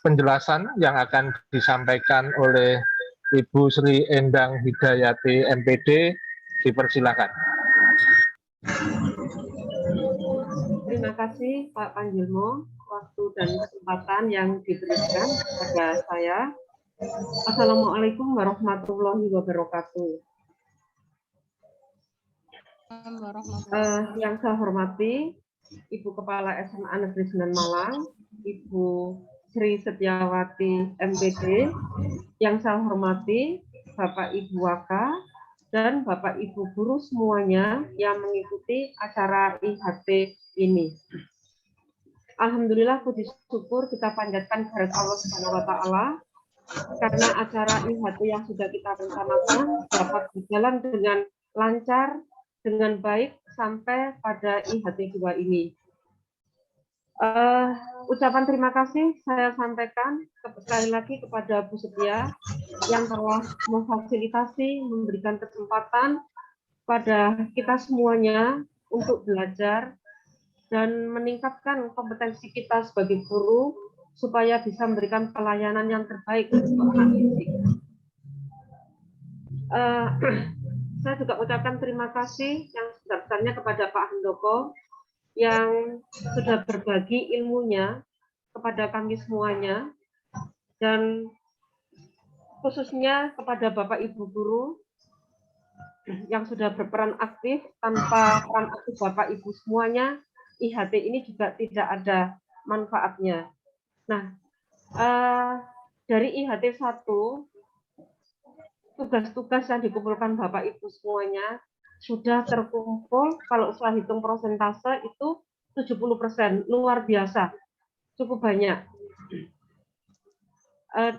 penjelasan yang akan disampaikan oleh Ibu Sri Endang Hidayati MPD. Dipersilakan. Terima kasih Pak Panjilmo, waktu dan kesempatan yang diberikan kepada saya. Assalamualaikum warahmatullahi wabarakatuh. Yang saya hormati Ibu Kepala SMA Negeri 9 Malang, Ibu Sri Setiawati MPD. Yang saya hormati Bapak Ibu Waka dan Bapak Ibu guru semuanya yang mengikuti acara IHT ini. Alhamdulillah, puji syukur kita panjatkan kehadirat Allah Subhanahu wa taala karena acara IHT yang sudah kita rencanakan dapat berjalan dengan lancar, dengan baik sampai pada IHT 2 ini. Ucapan terima kasih saya sampaikan sekali lagi kepada Bu Setia yang telah memfasilitasi, memberikan kesempatan pada kita semuanya untuk belajar dan meningkatkan kompetensi kita sebagai guru supaya bisa memberikan pelayanan yang terbaik untuk anak didik. Saya juga ucapkan terima kasih yang sebesar-besarnya kepada Pak Handoko yang sudah berbagi ilmunya kepada kami semuanya, dan khususnya kepada Bapak Ibu guru yang sudah berperan aktif. Tanpa peran aktif Bapak Ibu semuanya, IHT ini juga tidak ada manfaatnya. Nah, dari IHT 1, tugas-tugas yang dikumpulkan Bapak Ibu semuanya sudah terkumpul, kalau saya hitung persentase itu 70%, luar biasa, cukup banyak.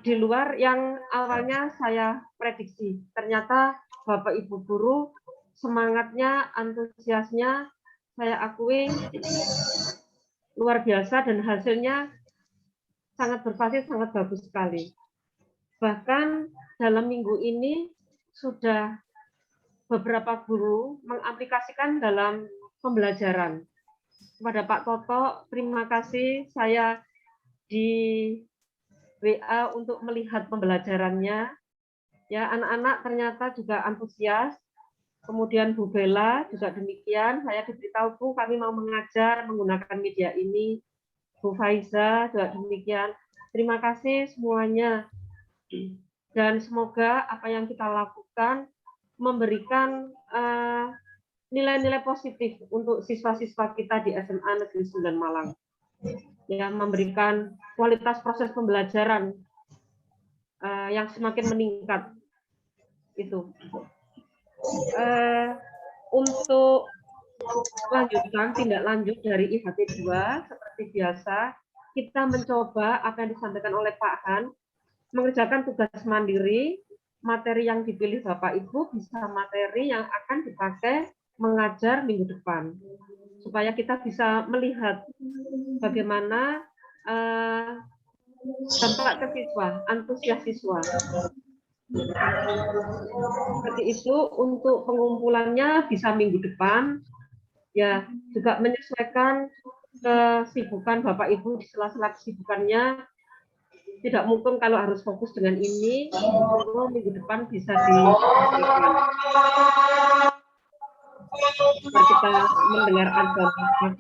Di luar yang awalnya saya prediksi, ternyata Bapak Ibu guru semangatnya, antusiasnya saya akui luar biasa dan hasilnya sangat berhasil, sangat bagus sekali. Bahkan dalam minggu ini sudah beberapa guru mengaplikasikan dalam pembelajaran. Kepada Pak Toto, terima kasih, saya di WA untuk melihat pembelajarannya. Ya, anak-anak ternyata juga antusias. Kemudian Bu Bella juga demikian, saya diberitahu Bu, kami mau mengajar menggunakan media ini. Bu Faiza juga demikian. Terima kasih semuanya. Dan semoga apa yang kita lakukan memberikan nilai-nilai positif untuk siswa-siswa kita di SMA Negeri 9 Malang, yang memberikan kualitas proses pembelajaran yang semakin meningkat. Itu untuk lanjutkan tindak lanjut dari IHT 2, seperti biasa kita mencoba apa yang disampaikan oleh Pak Han, mengerjakan tugas mandiri. Materi yang dipilih Bapak Ibu bisa materi yang akan dipakai mengajar minggu depan, supaya kita bisa melihat bagaimana dampak ke siswa, antusias siswa. Seperti itu. Untuk pengumpulannya bisa minggu depan, ya juga menyesuaikan kesibukan Bapak Ibu di sela-sela kesibukannya. Tidak mungkin kalau harus fokus dengan ini, minggu depan bisa disampaikan. Mari kita mendengar azan.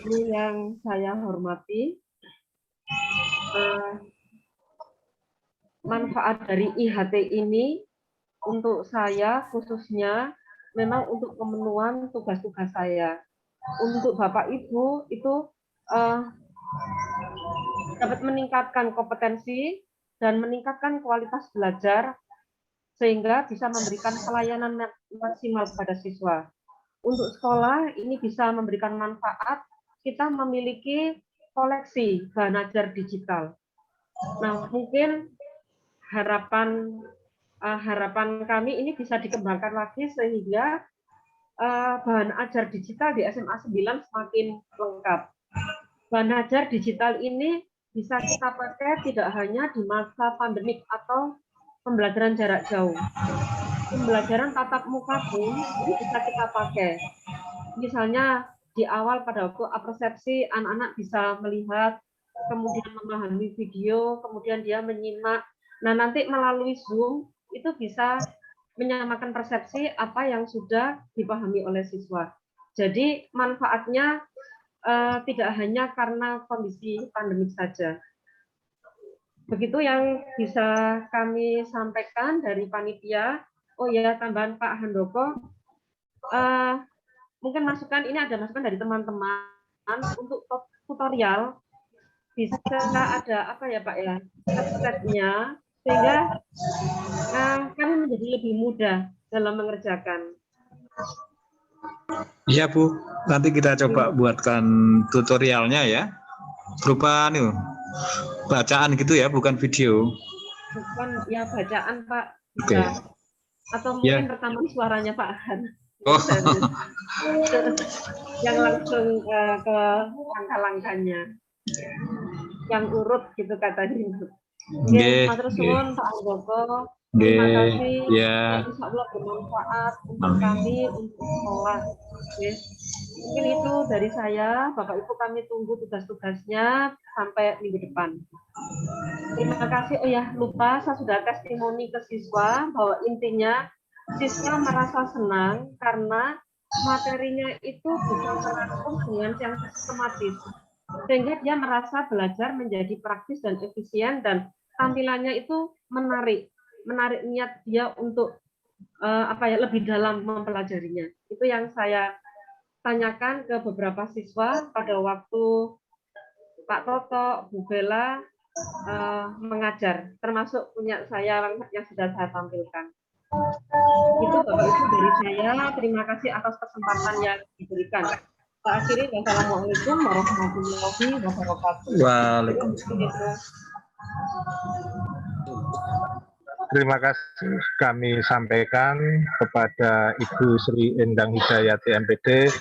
Yang saya hormati, manfaat dari IHT ini untuk saya khususnya memang untuk pemenuhan tugas-tugas saya. Untuk Bapak Ibu itu dapat meningkatkan kompetensi dan meningkatkan kualitas belajar sehingga bisa memberikan pelayanan maksimal kepada siswa. Untuk sekolah ini bisa memberikan manfaat, kita memiliki koleksi bahan ajar digital. Nah, mungkin harapan kami ini bisa dikembangkan lagi sehingga bahan ajar digital di SMA 9 semakin lengkap. Bahan ajar digital ini bisa kita pakai tidak hanya di masa pandemik atau pembelajaran jarak jauh. Pembelajaran tatap muka pun ini bisa kita pakai. Misalnya di awal pada waktu apresiasi anak-anak bisa melihat, kemudian memahami video, kemudian dia menyimak. Nah, nanti melalui Zoom itu bisa menyamakan persepsi apa yang sudah dipahami oleh siswa. Jadi manfaatnya tidak hanya karena kondisi pandemik saja. Begitu yang bisa kami sampaikan dari panitia. Oh ya, tambahan Pak Handoko, mungkin masukan ini ada masukan dari teman-teman untuk tutorial bisa ada apa ya Pak ya, step-stepnya sehingga kami menjadi lebih mudah dalam mengerjakan. Iya Bu, nanti kita coba buatkan tutorialnya ya, berupa bacaan gitu ya, bukan video. Bukan ya bacaan Pak, Oke. Atau mungkin rekaman suaranya Pak Han. Oh. Yang langsung ke langkah-langkahnya, yang urut gitu katanya. Oke, matur suwun Pak Handoko. Terima kasih. Insya Allah bermanfaat untuk kami untuk sekolah. Oke. Mungkin itu dari saya, Bapak Ibu, kami tunggu tugas-tugasnya sampai minggu depan. Terima kasih. Oh ya, lupa saya sudah testimoni ke siswa bahwa intinya siswa merasa senang karena materinya itu bisa merangkum dengan yang sistematis, sehingga dia merasa belajar menjadi praktis dan efisien dan tampilannya itu menarik niat dia untuk lebih dalam mempelajarinya. Itu yang saya tanyakan ke beberapa siswa pada waktu Pak Toto, Bu Bella mengajar, termasuk punya saya yang sudah saya tampilkan. Itu Bapak Ibu dari saya. Terima kasih atas kesempatan yang diberikan. Saya akhiri. Wassalamualaikum warahmatullahi wabarakatuh. Waalaikumsalam. Terima kasih kami sampaikan kepada Ibu Sri Endang Hidayati MPD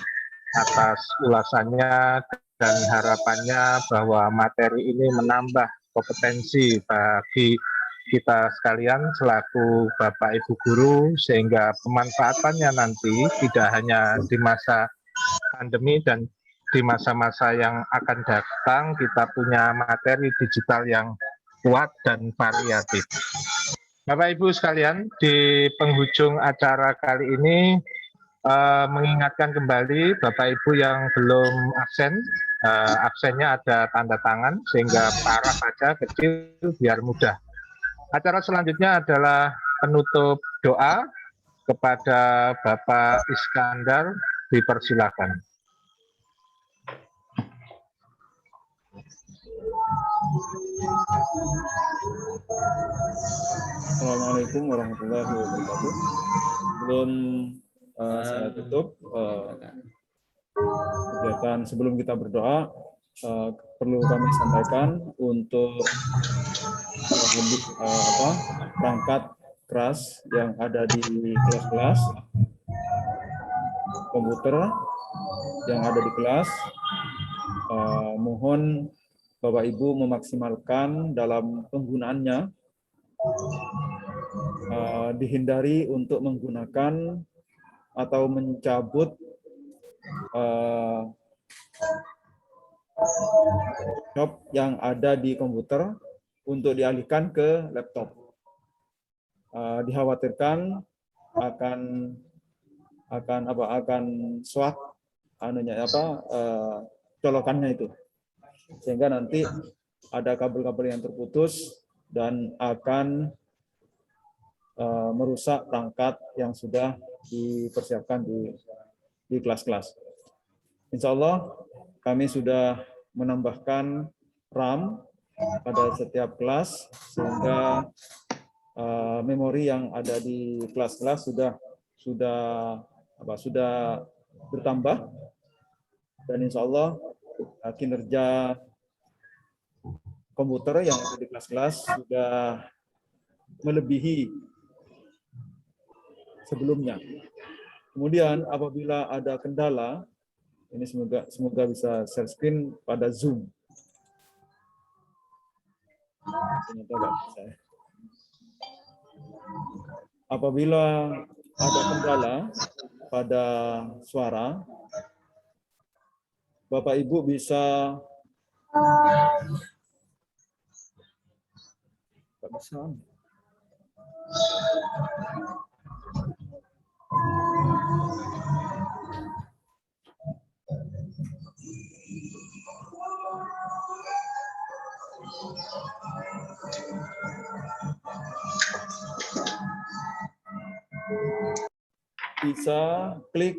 atas ulasannya dan harapannya bahwa materi ini menambah kompetensi bagi kita sekalian selaku Bapak Ibu Guru, sehingga pemanfaatannya nanti tidak hanya di masa pandemi dan di masa-masa yang akan datang kita punya materi digital yang kuat dan variatif. Bapak Ibu sekalian, di penghujung acara kali ini mengingatkan kembali Bapak Ibu yang belum absen, absennya ada tanda tangan sehingga paraf aja kecil biar mudah. Acara selanjutnya adalah penutup doa kepada Bapak Iskandar, dipersilakan. Assalamualaikum warahmatullahi wabarakatuh. Sebelum saya tutup kegiatan, sebelum kita berdoa, perlu kami sampaikan untuk perangkat keras yang ada di kelas-kelas, komputer yang ada di kelas, mohon Bapak Ibu memaksimalkan dalam penggunaannya, dihindari untuk menggunakan atau mencabut laptop yang ada di komputer untuk dialihkan ke laptop. Dikhawatirkan akan swak colokannya itu, sehingga nanti ada kabel-kabel yang terputus dan akan merusak perangkat yang sudah dipersiapkan di kelas-kelas. Insya Allah kami sudah menambahkan RAM pada setiap kelas, sehingga memori yang ada di kelas-kelas sudah bertambah, dan insya Allah kinerja komputer yang ada di kelas-kelas sudah melebihi sebelumnya. Kemudian apabila ada kendala, ini semoga bisa share screen pada Zoom. Apabila ada kendala pada suara, Bapak Ibu bisa Bisa klik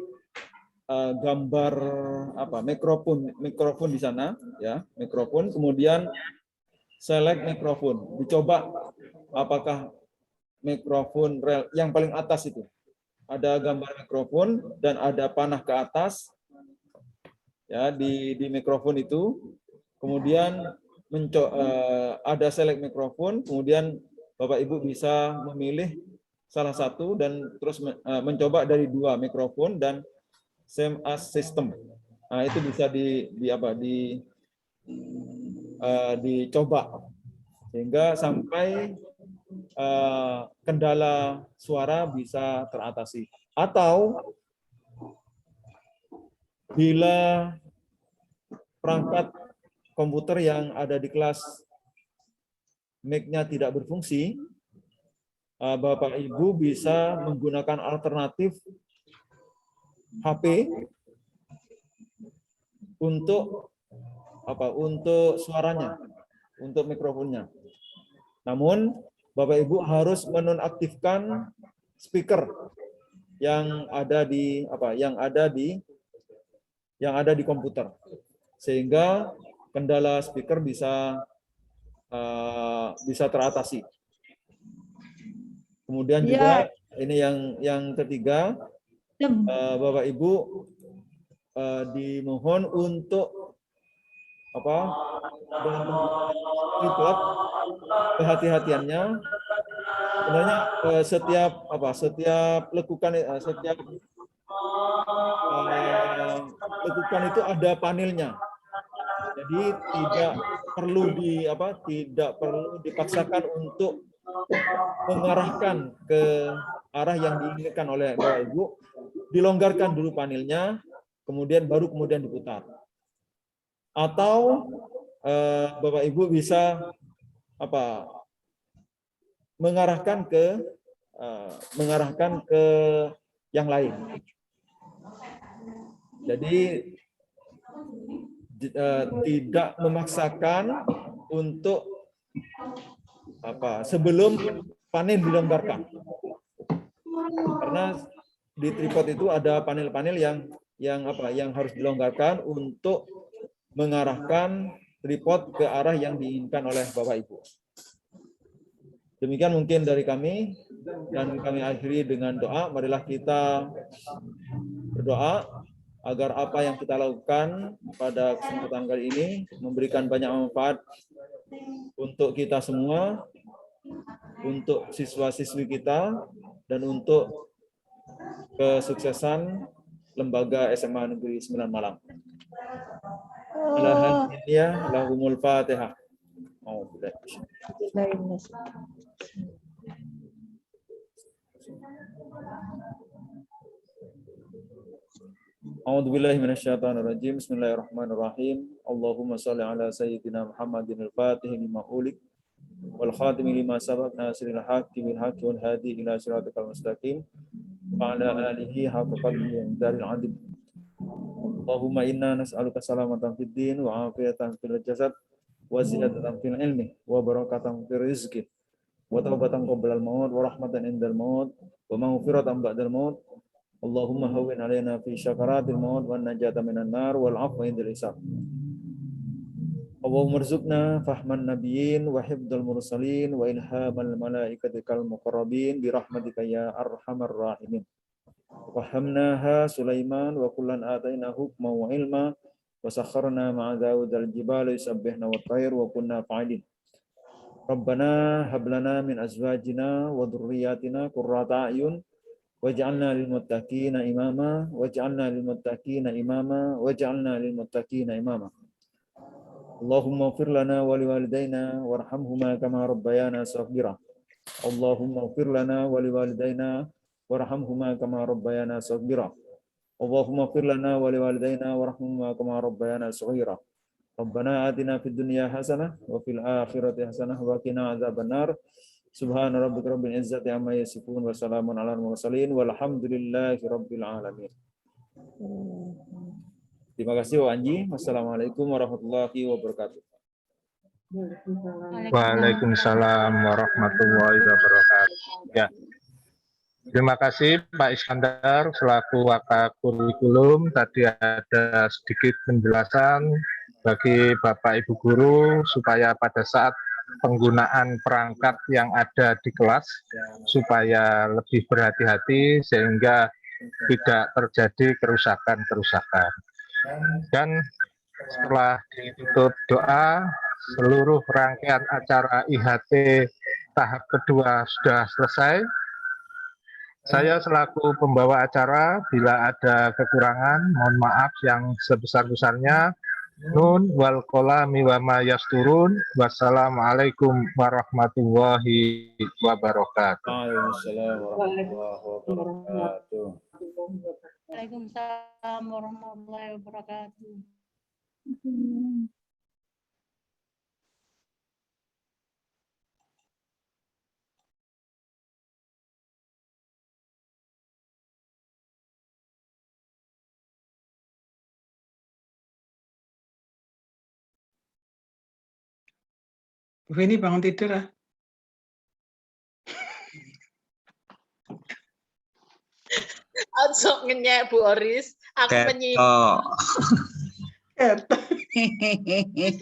gambar apa mikrofon di sana ya, mikrofon, kemudian select mikrofon, dicoba apakah mikrofon rel yang paling atas itu ada gambar mikrofon dan ada panah ke atas ya di mikrofon itu, kemudian ada select mikrofon, kemudian Bapak Ibu bisa memilih salah satu dan terus mencoba dari 2 mikrofon dan same as system. Nah, itu bisa dicoba sehingga sampai kendala suara bisa teratasi. Atau bila perangkat komputer yang ada di kelas mic-nya tidak berfungsi, Bapak Ibu bisa menggunakan alternatif HP untuk suaranya, untuk mikrofonnya. Namun Bapak Ibu harus menonaktifkan speaker yang ada di komputer sehingga kendala speaker bisa teratasi. Kemudian juga ini yang ketiga, Bapak Ibu dimohon untuk report kehati-hatiannya. Sebenarnya setiap lekukan itu ada panelnya. Jadi tidak perlu dipaksakan untuk mengarahkan ke arah yang diinginkan oleh Bapak Ibu. Dilonggarkan dulu panelnya, kemudian diputar. Atau Bapak Ibu bisa mengarahkan ke yang lain. Jadi tidak memaksakan untuk sebelum panel dilonggarkan. Karena di tripod itu ada panel-panel yang harus dilonggarkan untuk mengarahkan tripod ke arah yang diinginkan oleh Bapak Ibu. Demikian mungkin dari kami, dan kami akhiri dengan doa. Marilah kita berdoa agar apa yang kita lakukan pada kesempatan kali ini memberikan banyak manfaat untuk kita semua, untuk siswa-siswi kita, dan untuk kesuksesan lembaga SMA Negeri 9 Malang. Alhamdulillah, lahumul Fatihah. A'udzubillahi minasyaitonirrajim. Bismillahirrahmanirrahim. Allahumma shalli ala sayyidina Muhammadin al-Fatih lima ulik wal khatimi lima sabaq nasiril haqqi bil haqqi wal hadi ila siratal mustaqim wa ala alihi haqqa qadrihi wa daril adim. Allahumma inna nas'aluka salamatan fid din wa afiyatan fil jasad wa ziyadatan fil ilmi wa barakatan fil rizqi wa taubatan qabla al-maut wa rahmatan indal maut wa maghfiratan ba'dal maut. Allahumma hawwin alaina fi syakaratil maut wa najata minan nar wal afwa indal hisab. Allahumma rzuqna fahman nabiyyin wa hifdzal mursalin wa ilhamal malaikatikal muqarrabin bi rahmatika ya arhamar rahimin. Fahamnaha Sulaiman wa kullan ataina hukma wa ilma wa sakharna ma'a Dawudal jibala yusabbihna wa tayr wa kunna fa'ilin. Rabbana hab lana min azwajina wa dhurriyyatina qurrata a'yun waj'alna lil muttaqina imama waj'alna lil muttaqina imama waj'alna lil muttaqina imama. Allahumma ighfir lana wa liwalidayna warhamhuma kama rabbayana shaghira. Allahumma ighfir lana wa liwalidayna warhamhuma kama rabbayana shaghira. Allahumma ighfir lana wa liwalidayna warhamhuma kama rabbayana shaghira. Rabbana atina fid dunya hasanah wa fil akhirati hasanah wa qina adzabannar. Subhana rabbika rabbil izzati amma yasifun wa salamun alal mursalin walhamdulillahi rabbil alamin. Terima kasih Pak Anji. Wassalamualaikum warahmatullahi wabarakatuh. Waalaikumsalam warahmatullahi wabarakatuh. Ya. Terima kasih Pak Iskandar selaku Wakakurikulum. Tadi ada sedikit penjelasan bagi Bapak Ibu guru supaya pada saat penggunaan perangkat yang ada di kelas supaya lebih berhati-hati sehingga tidak terjadi kerusakan-kerusakan. Dan setelah ditutup doa, seluruh rangkaian acara IHT tahap kedua sudah selesai. Saya selaku pembawa acara, bila ada kekurangan, mohon maaf yang sebesar-besarnya. Nun wal qalami wa ma yasturun. Wassalamualaikum warahmatullahi wabarakatuh. Waalaikumsalam warahmatullahi wabarakatuh. Waalaikumsalam warahmatullahi wabarakatuh. Bu ini bangun tidur ah. Ojo ngenyek Bu Oris, aku menyimak. Ketok. Wis